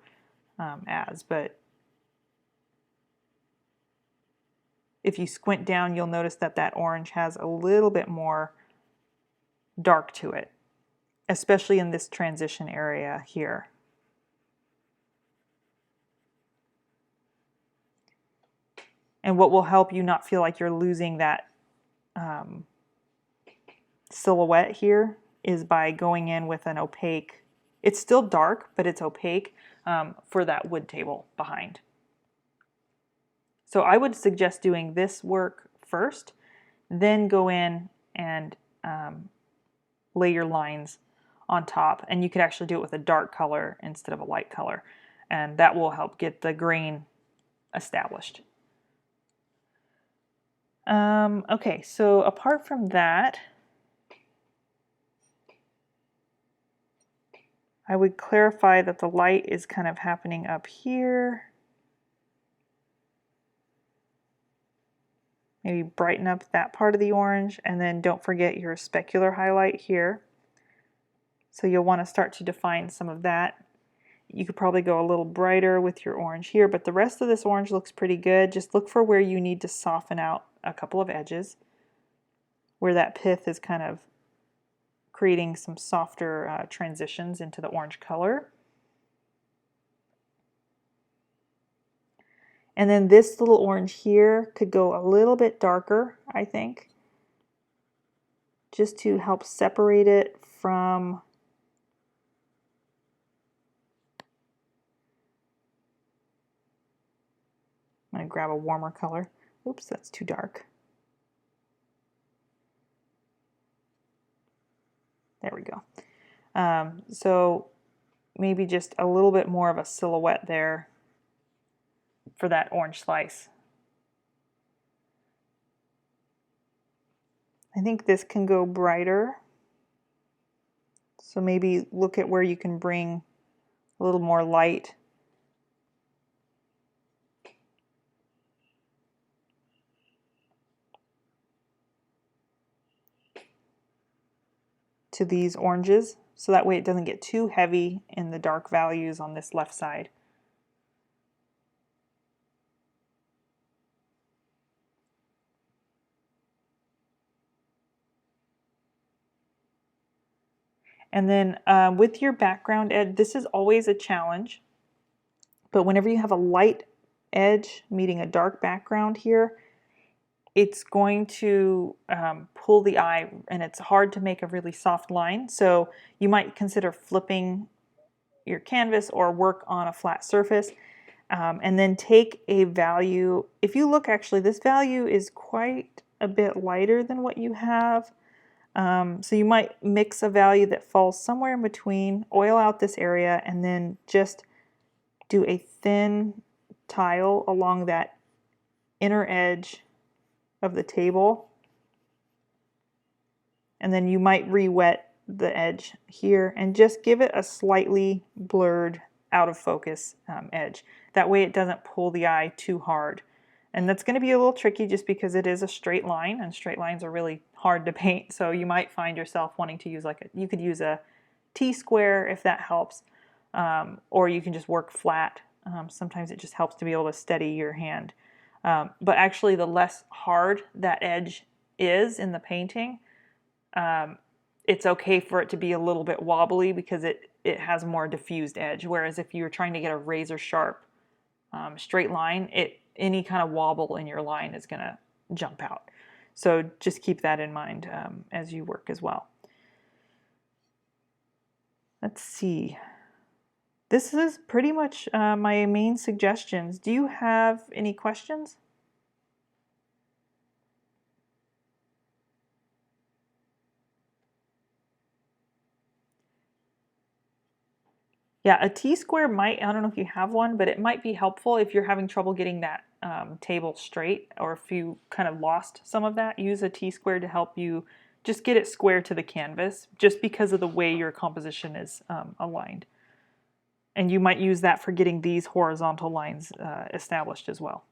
as, but if you squint down, you'll notice that that orange has a little bit more dark to it, especially in this transition area here. And what will help you not feel like you're losing that silhouette here is by going in with an opaque, it's still dark, but it's opaque for that wood table behind. So I would suggest doing this work first, then go in and lay your lines on top. And you could actually do it with a dark color instead of a light color. And that will help get the grain established. Okay, so apart from that, I would clarify that the light is kind of happening up here. Maybe brighten up that part of the orange, and then don't forget your specular highlight here. So you'll want to start to define some of that. You could probably go a little brighter with your orange here, but the rest of this orange looks pretty good. Just look for where you need to soften out a couple of edges, where that pith is kind of creating some softer transitions into the orange color. And then this little orange here could go a little bit darker, I think, just to help separate it from I'm going to grab a warmer color. Oops, that's too dark. There we go. So maybe just a little bit more of a silhouette there for that orange slice. I think this can go brighter. So maybe look at where you can bring a little more light to these oranges, so that way it doesn't get too heavy in the dark values on this left side. And then with your background edge, this is always a challenge, but whenever you have a light edge meeting a dark background here, it's going to pull the eye, and it's hard to make a really soft line. So you might consider flipping your canvas or work on a flat surface, and then take a value. If you look, actually, this value is quite a bit lighter than what you have. So you might mix a value that falls somewhere in between, oil out this area, and then just do a thin tile along that inner edge of the table. And then you might re-wet the edge here and just give it a slightly blurred, out of focus edge. That way it doesn't pull the eye too hard. And that's going to be a little tricky just because it is a straight line, and straight lines are really hard to paint. So you might find yourself wanting to use you could use a T-square if that helps, or you can just work flat. Sometimes it just helps to be able to steady your hand. But actually, the less hard that edge is in the painting, it's okay for it to be a little bit wobbly because it has a more diffused edge. Whereas if you're trying to get a razor sharp straight line, any kind of wobble in your line is going to jump out. So just keep that in mind as you work as well. Let's see. This is pretty much my main suggestions. Do you have any questions? Yeah, a T-square might, I don't know if you have one, but it might be helpful if you're having trouble getting that table straight, or if you kind of lost some of that, use a T-square to help you just get it square to the canvas, just because of the way your composition is aligned. And you might use that for getting these horizontal lines established as well.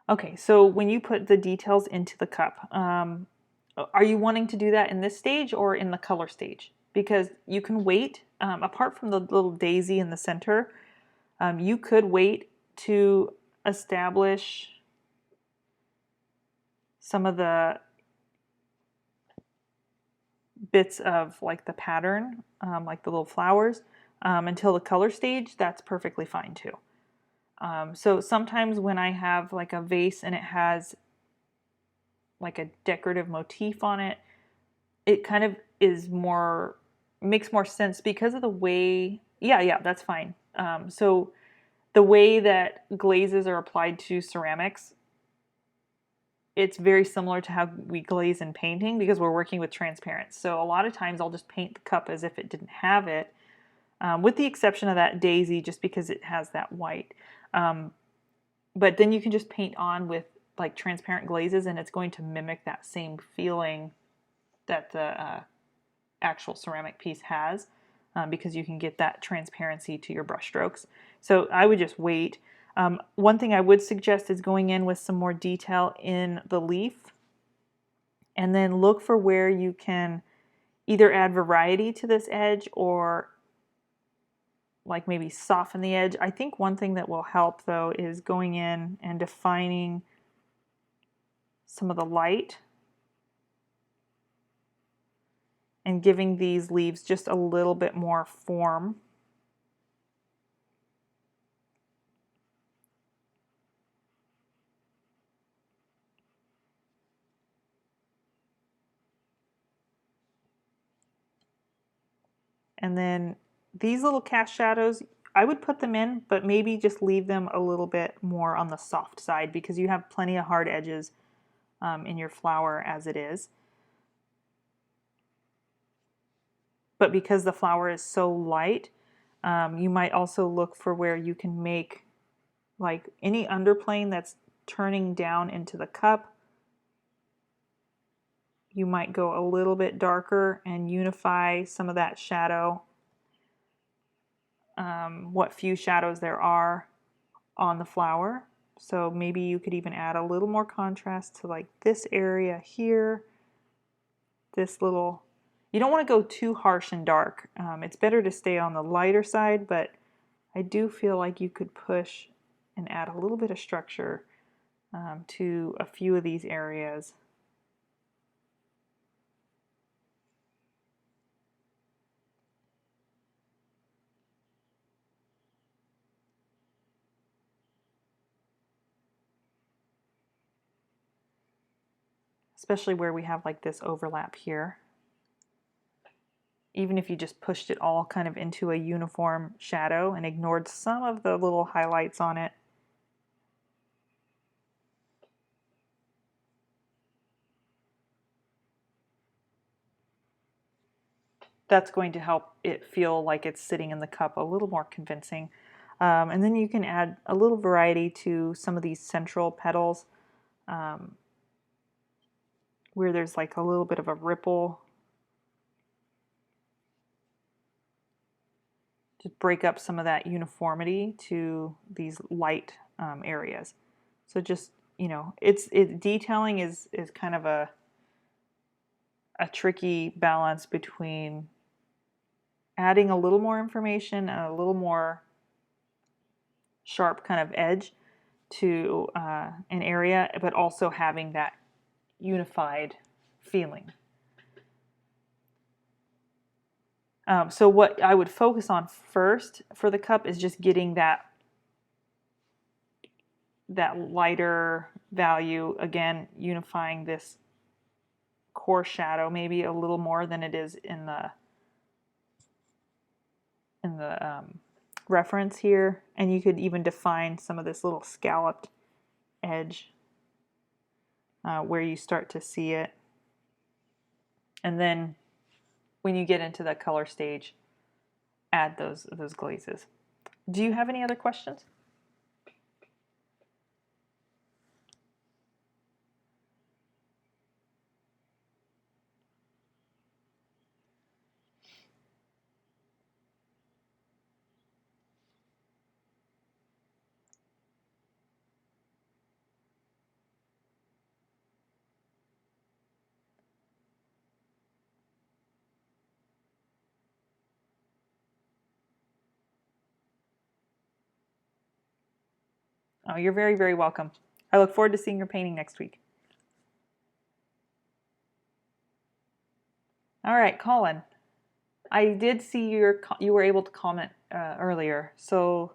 Okay, so when you put the details into the cup, are you wanting to do that in this stage or in the color stage? Because you can wait, apart from the little daisy in the center, you could wait to establish some of the bits of like the pattern, like the little flowers, until the color stage. That's perfectly fine too. So sometimes when I have like a vase and it has like a decorative motif on it, it kind of makes more sense because of the way, yeah, that's fine. So the way that glazes are applied to ceramics, it's very similar to how we glaze in painting because we're working with transparent. So a lot of times I'll just paint the cup as if it didn't have it, with the exception of that daisy, just because it has that white. But then you can just paint on with like transparent glazes, and it's going to mimic that same feeling that the actual ceramic piece has, because you can get that transparency to your brush strokes. So I would just wait. One thing I would suggest is going in with some more detail in the leaf, and then look for where you can either add variety to this edge or like maybe soften the edge. I think one thing that will help though is going in and defining some of the light and giving these leaves just a little bit more form. And then these little cast shadows, I would put them in, but maybe just leave them a little bit more on the soft side because you have plenty of hard edges in your flower as it is. But because the flower is so light, you might also look for where you can make like any underplane that's turning down into the cup, you might go a little bit darker and unify some of that shadow, what few shadows there are on the flower. So maybe you could even add a little more contrast to like this area here, this little, you don't want to go too harsh and dark. It's better to stay on the lighter side, but I do feel like you could push and add a little bit of structure to a few of these areas. Especially where we have like this overlap here. Even if you just pushed it all kind of into a uniform shadow and ignored some of the little highlights on it. That's going to help it feel like it's sitting in the cup a little more convincing. And then you can add a little variety to some of these central petals where there's like a little bit of a ripple. Just break up some of that uniformity to these light areas. So just, you know, detailing is kind of a tricky balance between adding a little more information and a little more sharp kind of edge to an area, but also having that unified feeling. So what I would focus on first for the cup is just getting that lighter value, again, unifying this core shadow maybe a little more than it is in the reference here. And you could even define some of this little scalloped edge where you start to see it. And then when you get into the color stage, add those glazes. Do you have any other questions? Oh, you're very, very welcome. I look forward to seeing your painting next week. All right, Colin. I did see you were able to comment earlier. So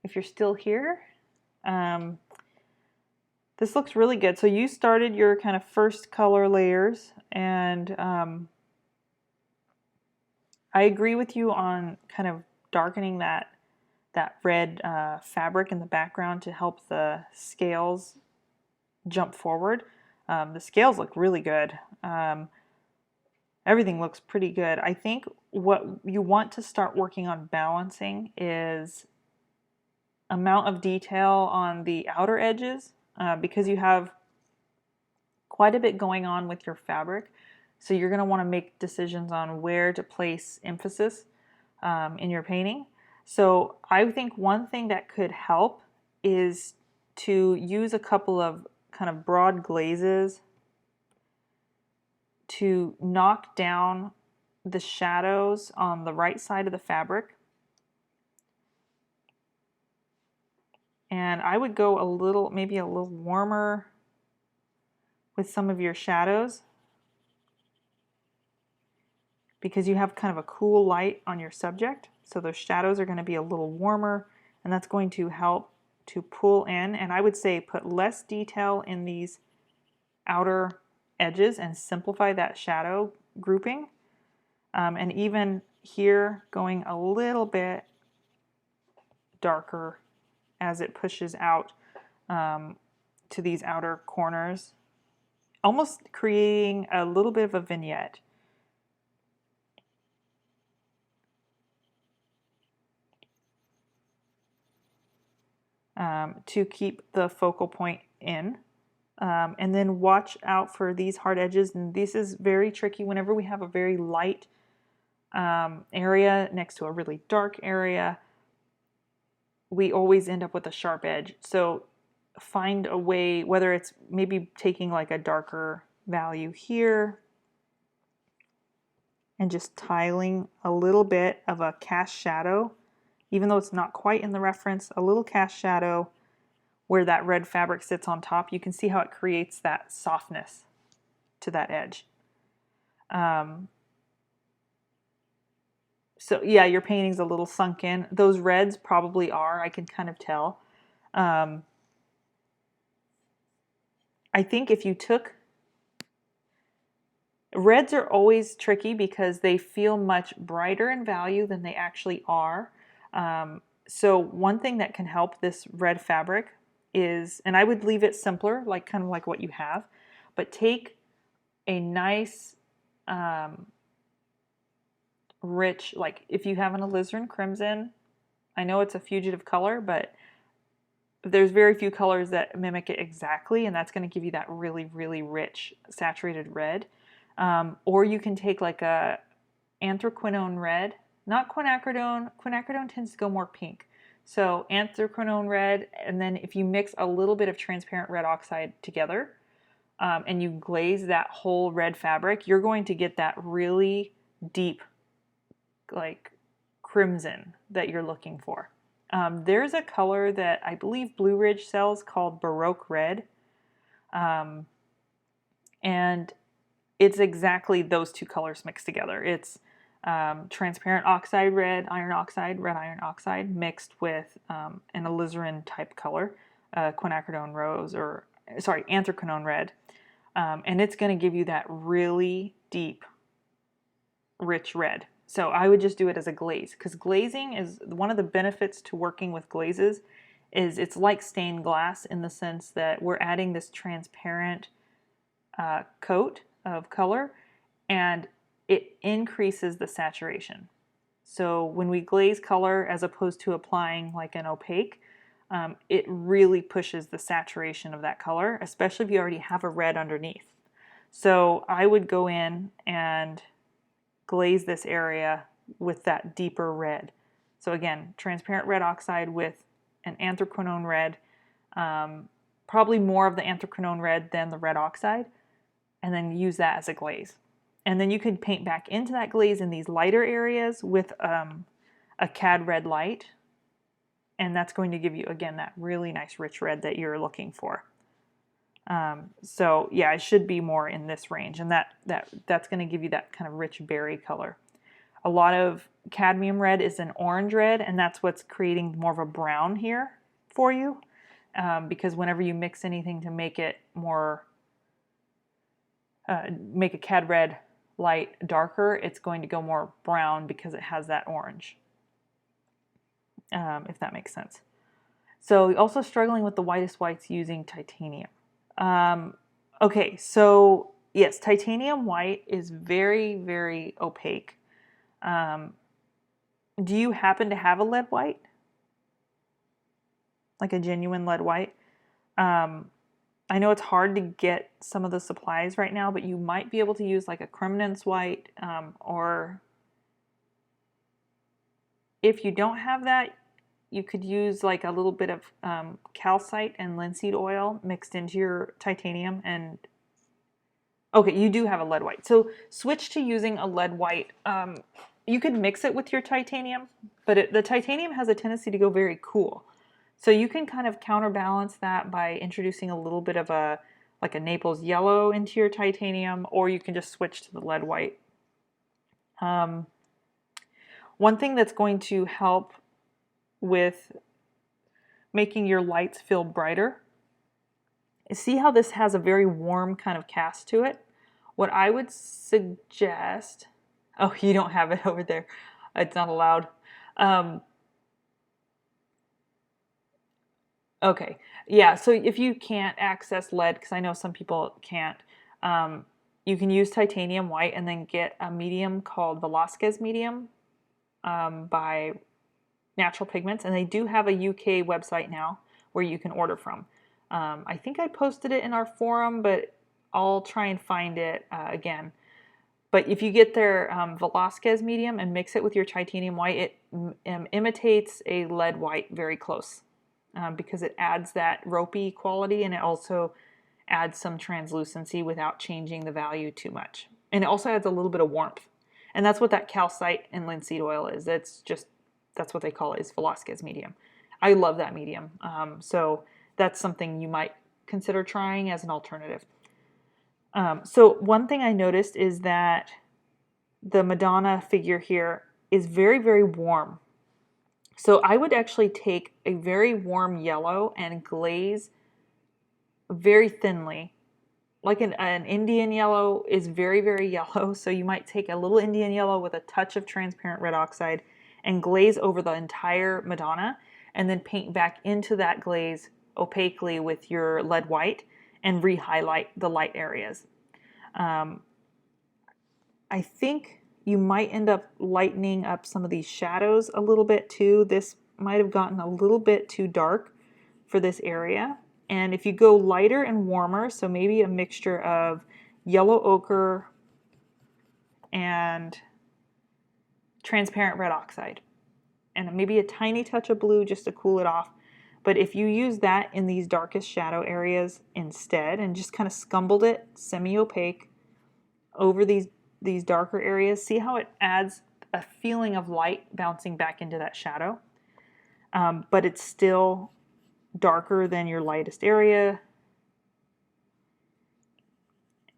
if you're still here, this looks really good. So you started your kind of first color layers, and I agree with you on kind of darkening that red fabric in the background to help the scales jump forward. The scales look really good. Everything looks pretty good. I think what you want to start working on balancing is amount of detail on the outer edges because you have quite a bit going on with your fabric. So you're going to want to make decisions on where to place emphasis in your painting. So I think one thing that could help is to use a couple of kind of broad glazes to knock down the shadows on the right side of the fabric. And I would go maybe a little warmer with some of your shadows because you have kind of a cool light on your subject. So those shadows are going to be a little warmer, and that's going to help to pull in. And I would say put less detail in these outer edges and simplify that shadow grouping. And even here, going a little bit darker as it pushes out to these outer corners, almost creating a little bit of a vignette. to keep the focal point in. And then watch out for these hard edges. And this is very tricky whenever we have a very light area next to a really dark area. We always end up with a sharp edge. So find a way, whether it's maybe taking like a darker value here and just tiling a little bit of a cast shadow, even though it's not quite in the reference, a little cast shadow where that red fabric sits on top. You can see how it creates that softness to that edge. So yeah, your painting's a little sunk in. Those reds probably are, I can kind of tell. I think if you took, reds are always tricky because they feel much brighter in value than they actually are. So one thing that can help this red fabric is, and I would leave it simpler, like kind of like what you have, but take a nice rich, like if you have an alizarin crimson, I know it's a fugitive color, but there's very few colors that mimic it exactly, and that's going to give you that really, really rich saturated red. Or you can take like a anthraquinone red, not quinacridone. Quinacridone tends to go more pink. So anthraquinone red, and then if you mix a little bit of transparent red oxide together, and you glaze that whole red fabric, you're going to get that really deep, like crimson that you're looking for. There's a color that I believe Blue Ridge sells called Baroque Red. And it's exactly those two colors mixed together. It's transparent oxide red iron oxide mixed with an alizarin type color, quinacridone rose, or sorry, anthraquinone red. And it's going to give you that really deep, rich red. So I would just do it as a glaze, because glazing is one of the benefits to working with glazes is it's like stained glass in the sense that we're adding this transparent coat of color, and it increases the saturation. So when we glaze color as opposed to applying like an opaque, it really pushes the saturation of that color, especially if you already have a red underneath. So I would go in and glaze this area with that deeper red. So again, transparent red oxide with an anthraquinone red, probably more of the anthraquinone red than the red oxide, and then use that as a glaze. And then you could paint back into that glaze in these lighter areas with a cad red light, and that's going to give you, again, that really nice rich red that you're looking for. So yeah, it should be more in this range, and that's going to give you that kind of rich berry color. A lot of cadmium red is an orange red, and that's what's creating more of a brown here for you, because whenever you mix anything to make it more, make a cad red light darker, it's going to go more brown because it has that orange, if that makes sense. So also struggling with the whitest whites using titanium. Okay, so yes, titanium white is very, very opaque. Do you happen to have a lead white? Like a genuine lead white? I know it's hard to get some of the supplies right now, but you might be able to use like a Cremnitz white, or if you don't have that, you could use like a little bit of calcite and linseed oil mixed into your titanium. And okay, you do have a lead white. So switch to using a lead white. You could mix it with your titanium, but the titanium has a tendency to go very cool. So you can kind of counterbalance that by introducing a little bit of a Naples yellow into your titanium, or you can just switch to the lead white. One thing that's going to help with making your lights feel brighter is, see how this has a very warm kind of cast to it? What I would suggest, oh, you don't have it over there. It's not allowed. Okay, yeah, so if you can't access lead, because I know some people can't, you can use titanium white and then get a medium called Velasquez medium by Natural Pigments, and they do have a UK website now where you can order from. I think I posted it in our forum, but I'll try and find it again. But if you get their Velasquez medium and mix it with your titanium white, it imitates a lead white very close because it adds that ropey quality, and it also adds some translucency without changing the value too much. And it also adds a little bit of warmth. And that's what that calcite and linseed oil is. That's what they call it, is Velasquez medium. I love that medium. So that's something you might consider trying as an alternative. So one thing I noticed is that the Madonna figure here is very, very warm. So I would actually take a very warm yellow and glaze very thinly. Like an Indian yellow is very, very yellow. So you might take a little Indian yellow with a touch of transparent red oxide and glaze over the entire Madonna, and then paint back into that glaze opaquely with your lead white and re-highlight the light areas. I think you might end up lightening up some of these shadows a little bit too. This might have gotten a little bit too dark for this area. And if you go lighter and warmer, so maybe a mixture of yellow ochre and transparent red oxide, and maybe a tiny touch of blue just to cool it off. But if you use that in these darkest shadow areas instead and just kind of scumbled it semi-opaque over these darker areas, see how it adds a feeling of light bouncing back into that shadow, but it's still darker than your lightest area.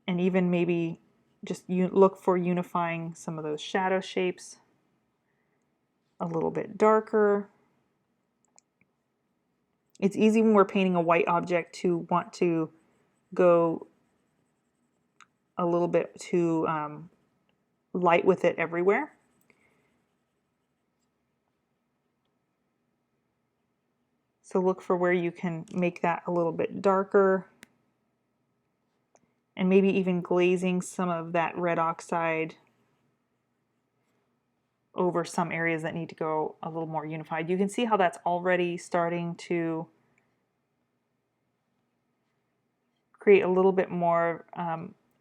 And even maybe just look for unifying some of those shadow shapes a little bit darker. It's easy when we're painting a white object to want to go a little bit too light with it everywhere. So look for where you can make that a little bit darker, and maybe even glazing some of that red oxide over some areas that need to go a little more unified. You can see how that's already starting to create a little bit more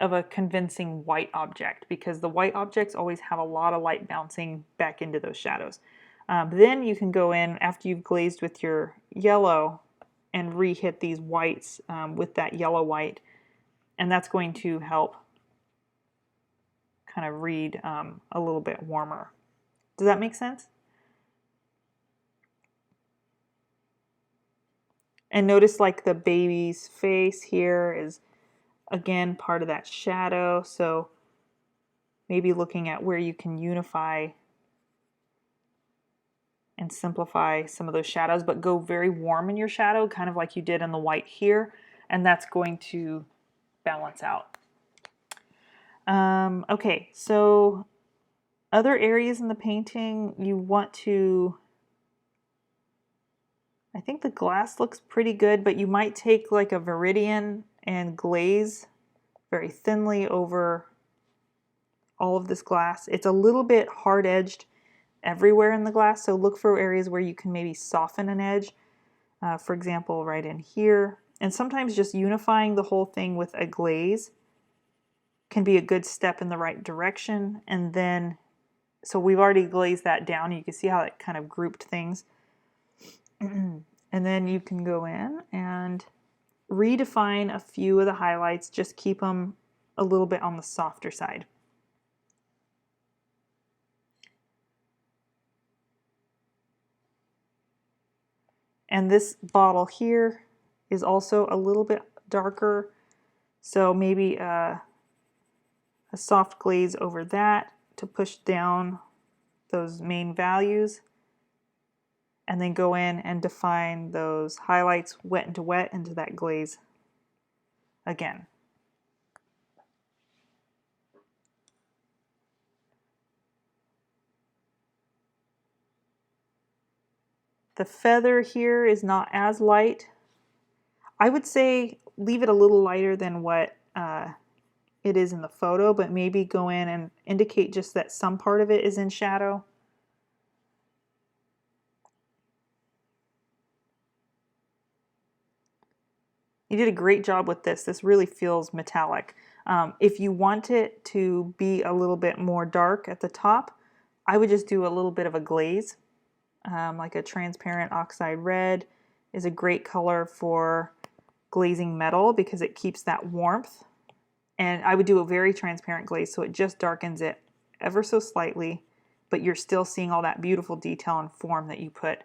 of a convincing white object, because the white objects always have a lot of light bouncing back into those shadows. Then you can go in after you've glazed with your yellow and re-hit these whites with that yellow white, and that's going to help kind of read a little bit warmer. Does that make sense? And notice like the baby's face here is again part of that shadow, so maybe looking at where you can unify and simplify some of those shadows, but go very warm in your shadow, kind of like you did in the white here, and that's going to balance out. Okay, so other areas in the painting you want to, I think the glass looks pretty good, but you might take like a Viridian and glaze very thinly over all of this glass. It's a little bit hard edged everywhere in the glass, so look for areas where you can maybe soften an edge. For example, right in here. And sometimes just unifying the whole thing with a glaze can be a good step in the right direction. And then, so we've already glazed that down. You can see how it kind of grouped things. And then you can go in and redefine a few of the highlights. Just keep them a little bit on the softer side. And this bottle here is also a little bit darker, so maybe a soft glaze over that to push down those main values, and then go in and define those highlights wet into that glaze again. The feather here is not as light. I would say leave it a little lighter than what it is in the photo, but maybe go in and indicate just that some part of it is in shadow. You did a great job with this. This really feels metallic. If you want it to be a little bit more dark at the top, I would just do a little bit of a glaze. Like a transparent oxide red is a great color for glazing metal because it keeps that warmth. And I would do a very transparent glaze so it just darkens it ever so slightly, but you're still seeing all that beautiful detail and form that you put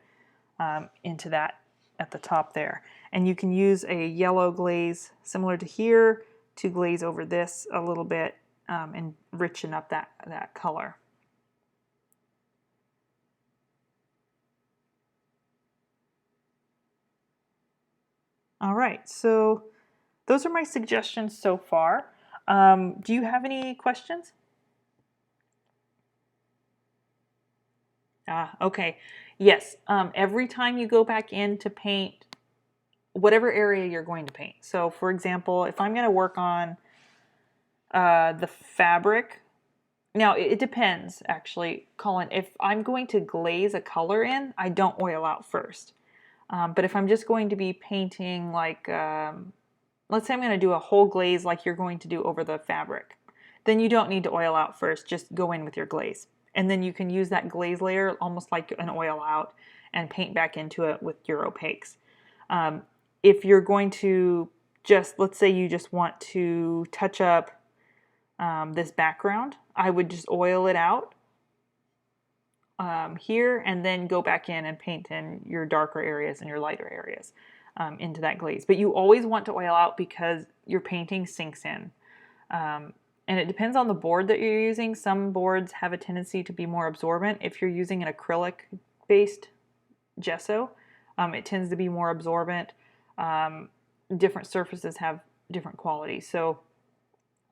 into that at the top there. And you can use a yellow glaze similar to here to glaze over this a little bit and richen up that color. All right, so those are my suggestions so far. Do you have any questions? Okay. Yes, every time you go back in to paint whatever area you're going to paint. So for example, if I'm going to work on the fabric, now it depends actually, Colin. If I'm going to glaze a color in, I don't oil out first. But if I'm just going to be painting like, let's say I'm going to do a whole glaze like you're going to do over the fabric, then you don't need to oil out first, just go in with your glaze. And then you can use that glaze layer almost like an oil out and paint back into it with your opaques. If you're going to just, let's say you just want to touch up this background, I would just oil it out here and then go back in and paint in your darker areas and your lighter areas into that glaze. But you always want to oil out because your painting sinks in. And it depends on the board that you're using. Some boards have a tendency to be more absorbent. If you're using an acrylic-based gesso, it tends to be more absorbent. Different surfaces have different qualities. So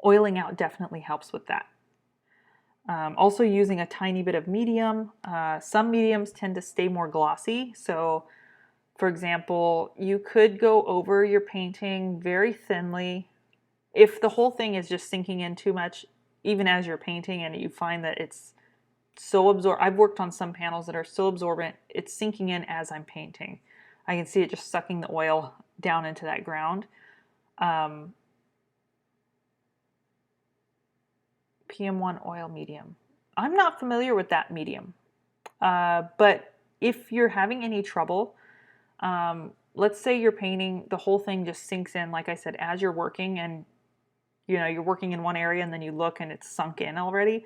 oiling out definitely helps with that. Also using a tiny bit of medium. Some mediums tend to stay more glossy. So for example, you could go over your painting very thinly. If the whole thing is just sinking in too much, even as you're painting, and you find that it's so absorbent. I've worked on some panels that are so absorbent, it's sinking in as I'm painting. I can see it just sucking the oil down into that ground. PM1 oil medium. I'm not familiar with that medium, but if you're having any trouble, let's say you're painting, the whole thing just sinks in, like I said, as you're working, and you know you're working in one area and then you look and it's sunk in already.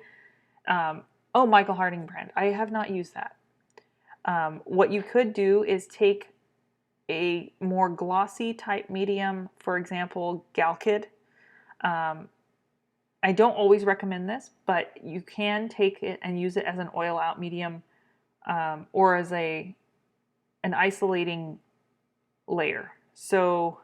Oh, Michael Harding brand. I have not used that. What you could do is take a more glossy type medium, for example, Galkyd. I don't always recommend this, but you can take it and use it as an oil out medium or as an isolating layer. So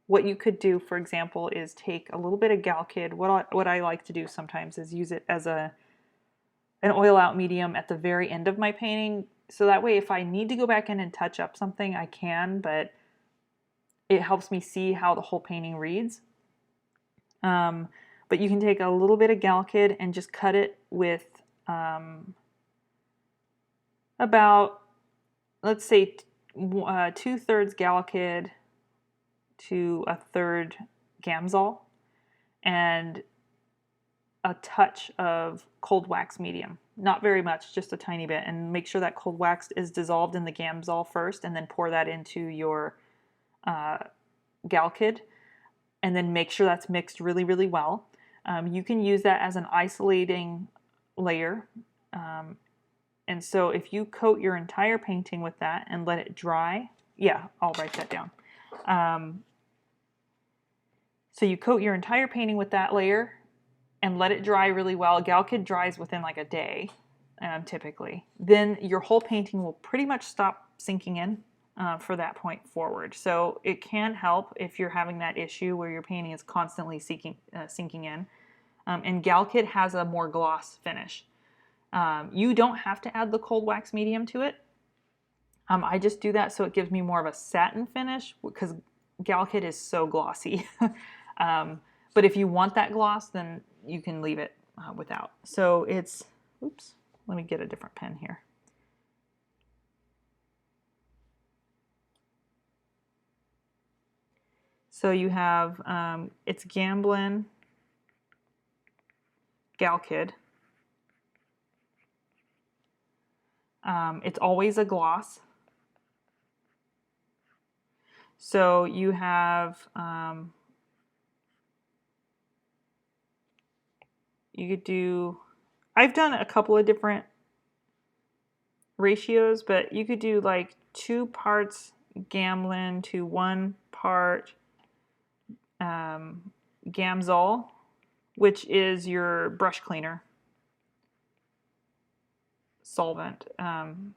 what you could do, for example, is take a little bit of Galkyd. What I like to do sometimes is use it as an oil out medium at the very end of my painting. So that way if I need to go back in and touch up something, I can, but it helps me see how the whole painting reads. But you can take a little bit of Galkyd and just cut it with about, let's say, 2/3 Galkyd to 1/3 Gamsol and a touch of cold wax medium. Not very much, just a tiny bit. And make sure that cold wax is dissolved in the Gamsol first, and then pour that into your Galkyd. And then make sure that's mixed really, really well. You can use that as an isolating layer. And so if you coat your entire painting with that and let it dry, yeah, I'll write that down. So you coat your entire painting with that layer and let it dry really well. Galkyd dries within like a day, typically. Then your whole painting will pretty much stop sinking in for that point forward. So it can help if you're having that issue where your painting is constantly sinking in. And Galkyd has a more gloss finish. You don't have to add the cold wax medium to it. I just do that so it gives me more of a satin finish because Galkyd is so glossy. But if you want that gloss, then you can leave it without. So it's, oops, let me get a different pen here. So you have, it's Gamblin Galkyd. It's always a gloss. So you have, you could do, I've done a couple of different ratios, but you could do like 2 parts Gamblin to 1 part Gamsol, which is your brush cleaner solvent. And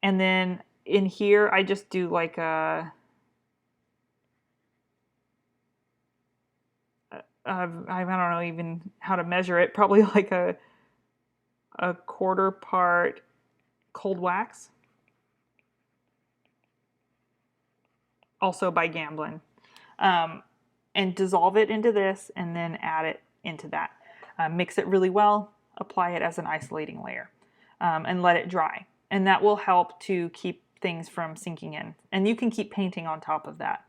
then in here, I just do like I don't know even how to measure it. Probably like a 1/4 part cold wax, also by Gamblin, and dissolve it into this, and then add it into that. Mix it really well. Apply it as an isolating layer, and let it dry. And that will help to keep things from sinking in. And you can keep painting on top of that.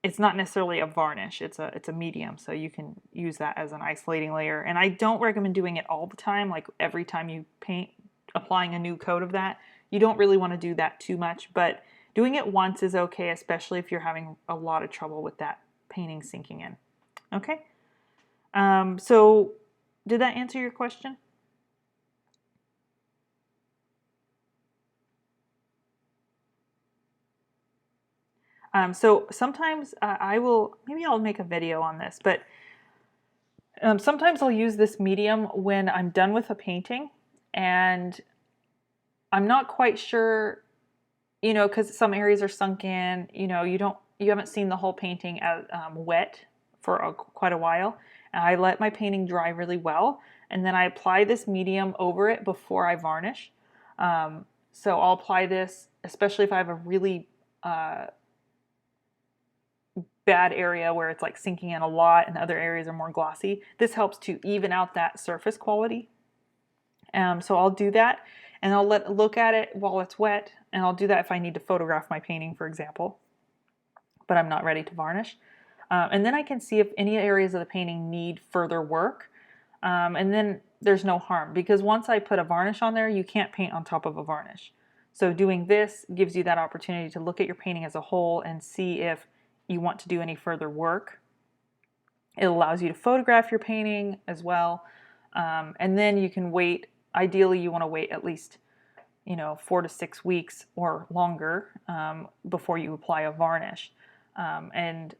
It's not necessarily a varnish, it's a medium, so you can use that as an isolating layer. And I don't recommend doing it all the time, like every time you paint, applying a new coat of that. You don't really want to do that too much, but doing it once is okay, especially if you're having a lot of trouble with that painting sinking in. Okay? So did that answer your question? So sometimes maybe I'll make a video on this, but sometimes I'll use this medium when I'm done with a painting and I'm not quite sure, because some areas are sunk in, you haven't seen the whole painting as wet for quite a while. And I let my painting dry really well, and then I apply this medium over it before I varnish. So I'll apply this, especially if I have a really bad area where it's like sinking in a lot and other areas are more glossy. This helps to even out that surface quality. So I'll do that, and I'll look at it while it's wet, and I'll do that if I need to photograph my painting, for example, but I'm not ready to varnish. And then I can see if any areas of the painting need further work, and then there's no harm, because once I put a varnish on there, you can't paint on top of a varnish. So doing this gives you that opportunity to look at your painting as a whole and see if you want to do any further work. It allows you to photograph your painting as well, and then you can wait. Ideally, you want to wait at least 4 to 6 weeks or longer before you apply a varnish. And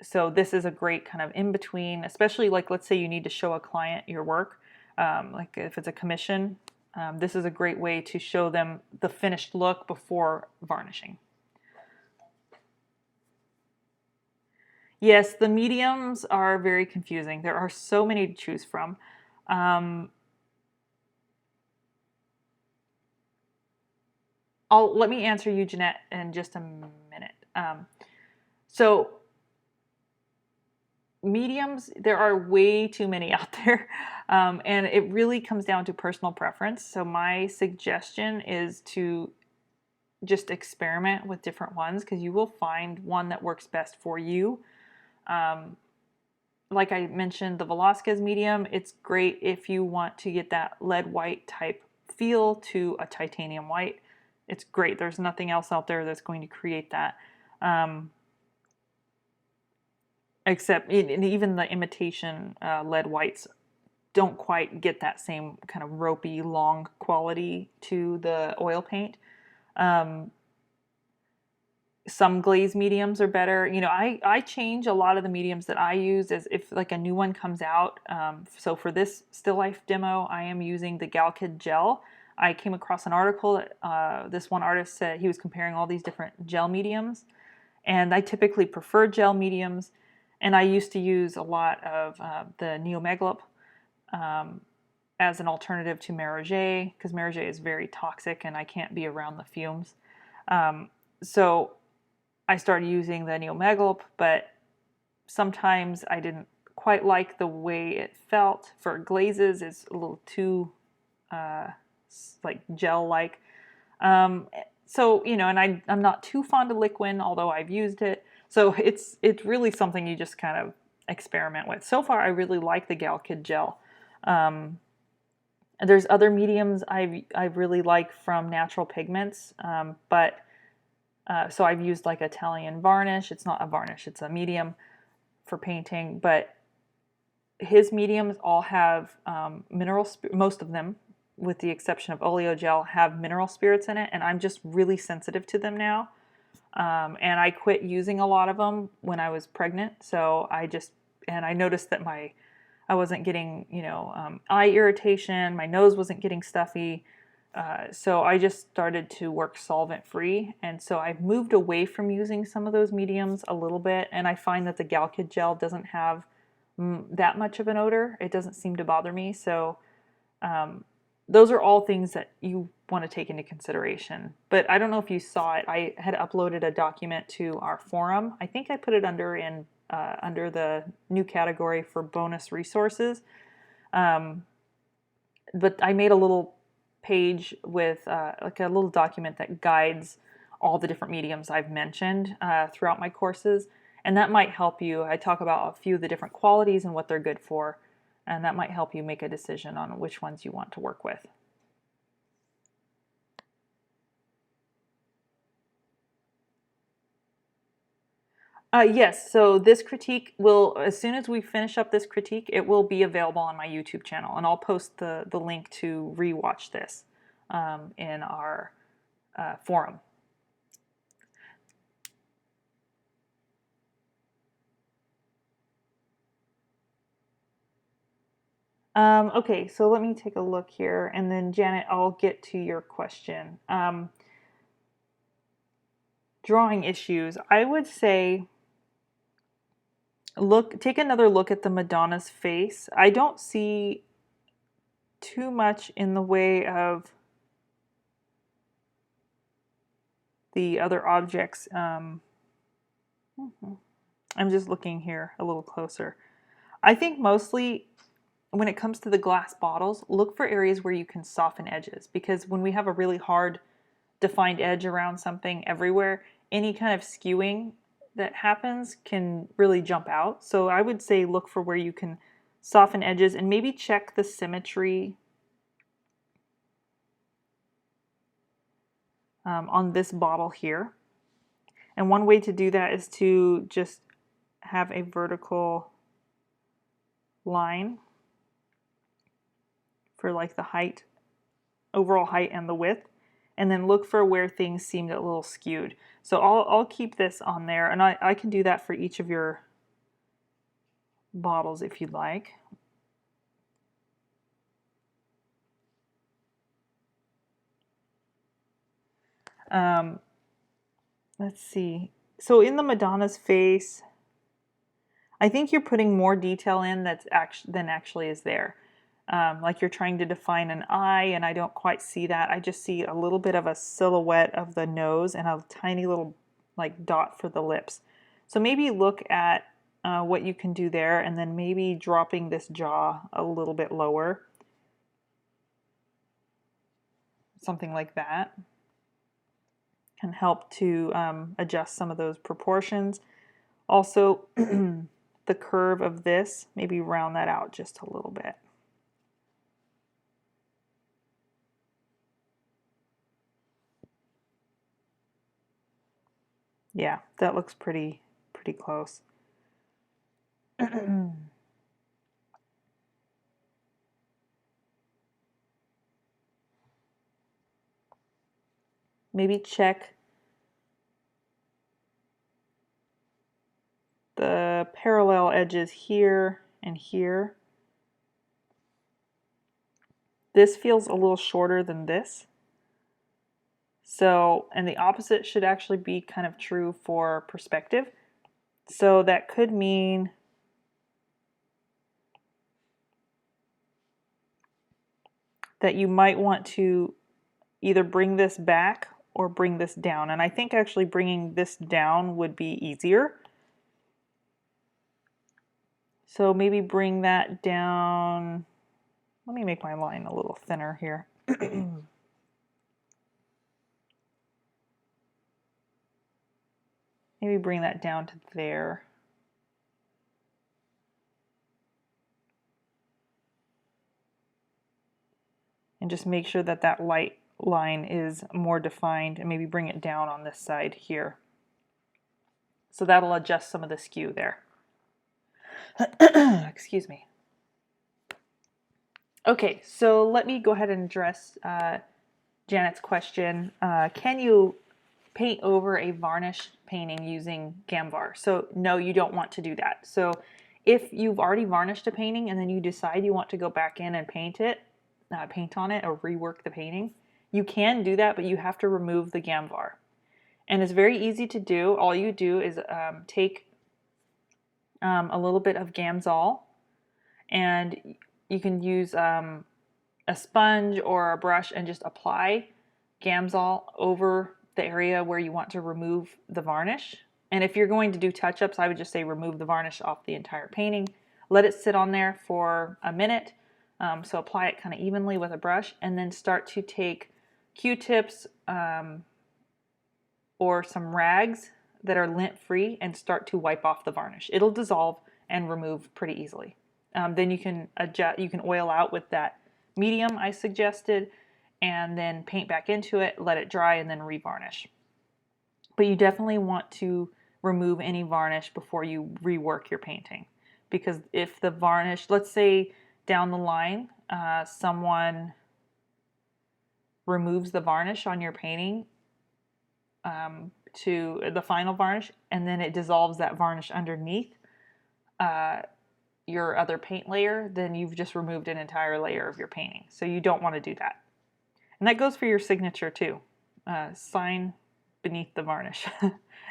so this is a great kind of in between, especially like let's say you need to show a client your work, like if it's a commission. This is a great way to show them the finished look before varnishing. Yes, the mediums are very confusing. There are so many to choose from. Let me answer you, Jeanette, in just a minute. So mediums, there are way too many out there, and it really comes down to personal preference. So my suggestion is to just experiment with different ones, because you will find one that works best for you. Like I mentioned, the Velasquez medium, it's great if you want to get that lead white type feel to a titanium white. It's great. There's nothing else out there that's going to create that. Except even the imitation lead whites don't quite get that same kind of ropey, long quality to the oil paint. Some glaze mediums are better. I change a lot of the mediums that I use as if like a new one comes out. So for this still life demo, I am using the Galkyd gel. I came across an article that this one artist said he was comparing all these different gel mediums, and I typically prefer gel mediums, and I used to use a lot of the Neomegalop as an alternative to Marager, because Marager is very toxic and I can't be around the fumes. So I started using the Neomegalop, but sometimes I didn't quite like the way it felt. For glazes, it's a little too like gel-like. So, you know, and I'm not too fond of Liquin, although I've used it. So it's really something you just kind of experiment with. So far, I really like the Galkid gel. Um, and there's other mediums I really like from Natural Pigments, but so I've used like Italian varnish. It's not a varnish, it's a medium for painting, but his mediums all have most of them, with the exception of Oleogel, have mineral spirits in it, and I'm just really sensitive to them now. And I quit using a lot of them when I was pregnant, so I noticed that I wasn't getting, eye irritation, my nose wasn't getting stuffy, so I just started to work solvent free, and so I've moved away from using some of those mediums a little bit, and I find that the Galkid gel doesn't have that much of an odor. It doesn't seem to bother me, so those are all things that you want to take into consideration. But I don't know if you saw it. I had uploaded a document to our forum. I think I put it under the new category for bonus resources. But I made a little page with like a little document that guides all the different mediums I've mentioned throughout my courses, and that might help you. I talk about a few of the different qualities and what they're good for, and that might help you make a decision on which ones you want to work with. Yes, so this critique will, as soon as we finish up this critique, it will be available on my YouTube channel, and I'll post the link to rewatch this in our forum. Okay, so let me take a look here, and then Janet, I'll get to your question. Drawing issues, I would say take another look at the Madonna's face. I don't see too much in the way of the other objects. I'm just looking here a little closer. I think mostly when it comes to the glass bottles, look for areas where you can soften edges, because when we have a really hard defined edge around something everywhere, any kind of skewing that happens can really jump out. So I would say look for where you can soften edges and maybe check the symmetry on this bottle here. And one way to do that is to just have a vertical line for like the height, overall height and the width, and then look for where things seemed a little skewed. So I'll keep this on there, and I can do that for each of your bottles if you'd like. Let's see. So in the Madonna's face, I think you're putting more detail in than actually is there. Like you're trying to define an eye, and I don't quite see that. I just see a little bit of a silhouette of the nose and a tiny little like dot for the lips. So maybe look at what you can do there, and then maybe dropping this jaw a little bit lower. Something like that can help to adjust some of those proportions. Also, the curve of this, maybe round that out just a little bit. Yeah, that looks pretty close. Maybe check the parallel edges here and here. This feels a little shorter than this. So, and the opposite should actually be kind of true for perspective. So that could mean that you might want to either bring this back or bring this down. And I think actually bringing this down would be easier. So maybe bring that down. Let me make my line a little thinner here. Maybe bring that down to there. And just make sure that that light line is more defined, and maybe bring it down on this side here. So that'll adjust some of the skew there. Excuse me. Okay, so let me go ahead and address Janet's question. Can you paint over a varnish painting using Gamvar? So no, you don't want to do that. So if you've already varnished a painting and then you decide you want to go back in and paint on it or rework the painting, you can do that, but you have to remove the Gamvar. And it's very easy to do. All you do is take a little bit of Gamsol, and you can use a sponge or a brush and just apply Gamsol over the area where you want to remove the varnish. And if you're going to do touch-ups, I would just say remove the varnish off the entire painting. Let it sit on there for a minute. So apply it kind of evenly with a brush, and then start to take Q-tips or some rags that are lint-free and start to wipe off the varnish. It'll dissolve and remove pretty easily. Then you can adjust. You can oil out with that medium I suggested, and then paint back into it, let it dry, and then revarnish. But you definitely want to remove any varnish before you rework your painting, because if the varnish, let's say down the line, someone removes the varnish on your painting to the final varnish, and then it dissolves that varnish underneath your other paint layer, then you've just removed an entire layer of your painting. So you don't want to do that. And that goes for your signature too. Sign beneath the varnish,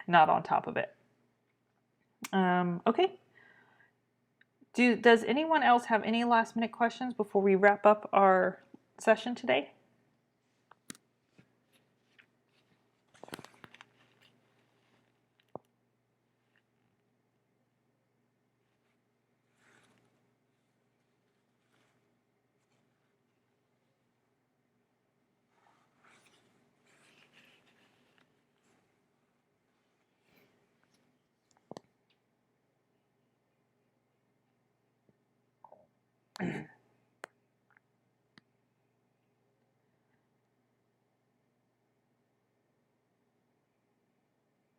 not on top of it. Okay. Does anyone else have any last minute questions before we wrap up our session today?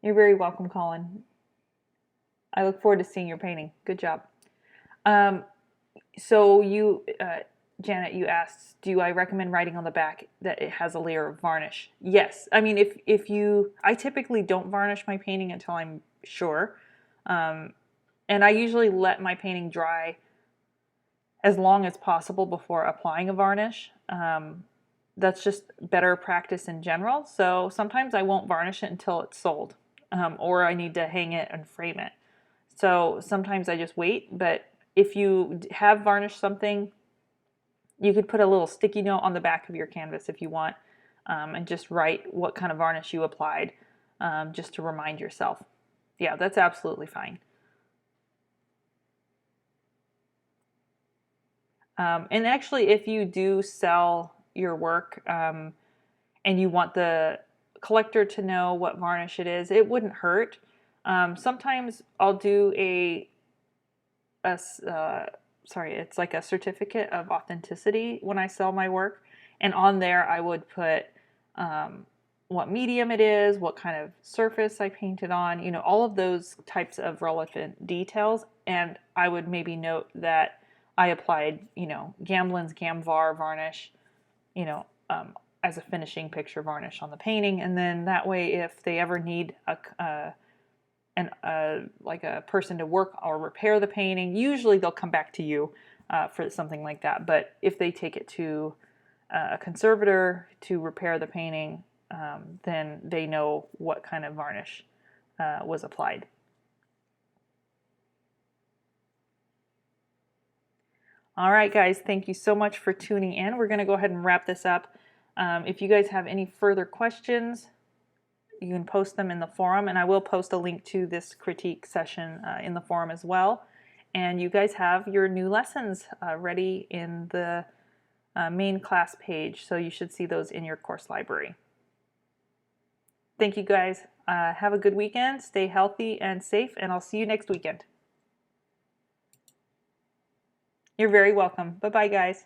You're very welcome, Colin. I look forward to seeing your painting. Good job. So you, Janet, you asked, do I recommend writing on the back that it has a layer of varnish? Yes. I mean, I typically don't varnish my painting until I'm sure. And I usually let my painting dry as long as possible before applying a varnish. That's just better practice in general. So sometimes I won't varnish it until it's sold, or I need to hang it and frame it. So sometimes I just wait, but if you have varnished something, you could put a little sticky note on the back of your canvas if you want, and just write what kind of varnish you applied, just to remind yourself. Yeah, that's absolutely fine. And actually, if you do sell your work and you want the collector to know what varnish it is, it wouldn't hurt. Sometimes I'll do it's like a certificate of authenticity when I sell my work, and on there I would put what medium it is, what kind of surface I painted on, you know, all of those types of relevant details, and I would maybe note that I applied, you know, Gamblin's Gamvar varnish, you know, as a finishing picture varnish on the painting, and then that way if they ever need like a person to work or repair the painting, usually they'll come back to you for something like that. But if they take it to a conservator to repair the painting, then they know what kind of varnish was applied. All right, guys, thank you so much for tuning in. We're going to go ahead and wrap this up. If you guys have any further questions, you can post them in the forum, and I will post a link to this critique session in the forum as well. And you guys have your new lessons ready in the main class page, so you should see those in your course library. Thank you guys. Have a good weekend. Stay healthy and safe, and I'll see you next weekend. You're very welcome. Bye-bye, guys.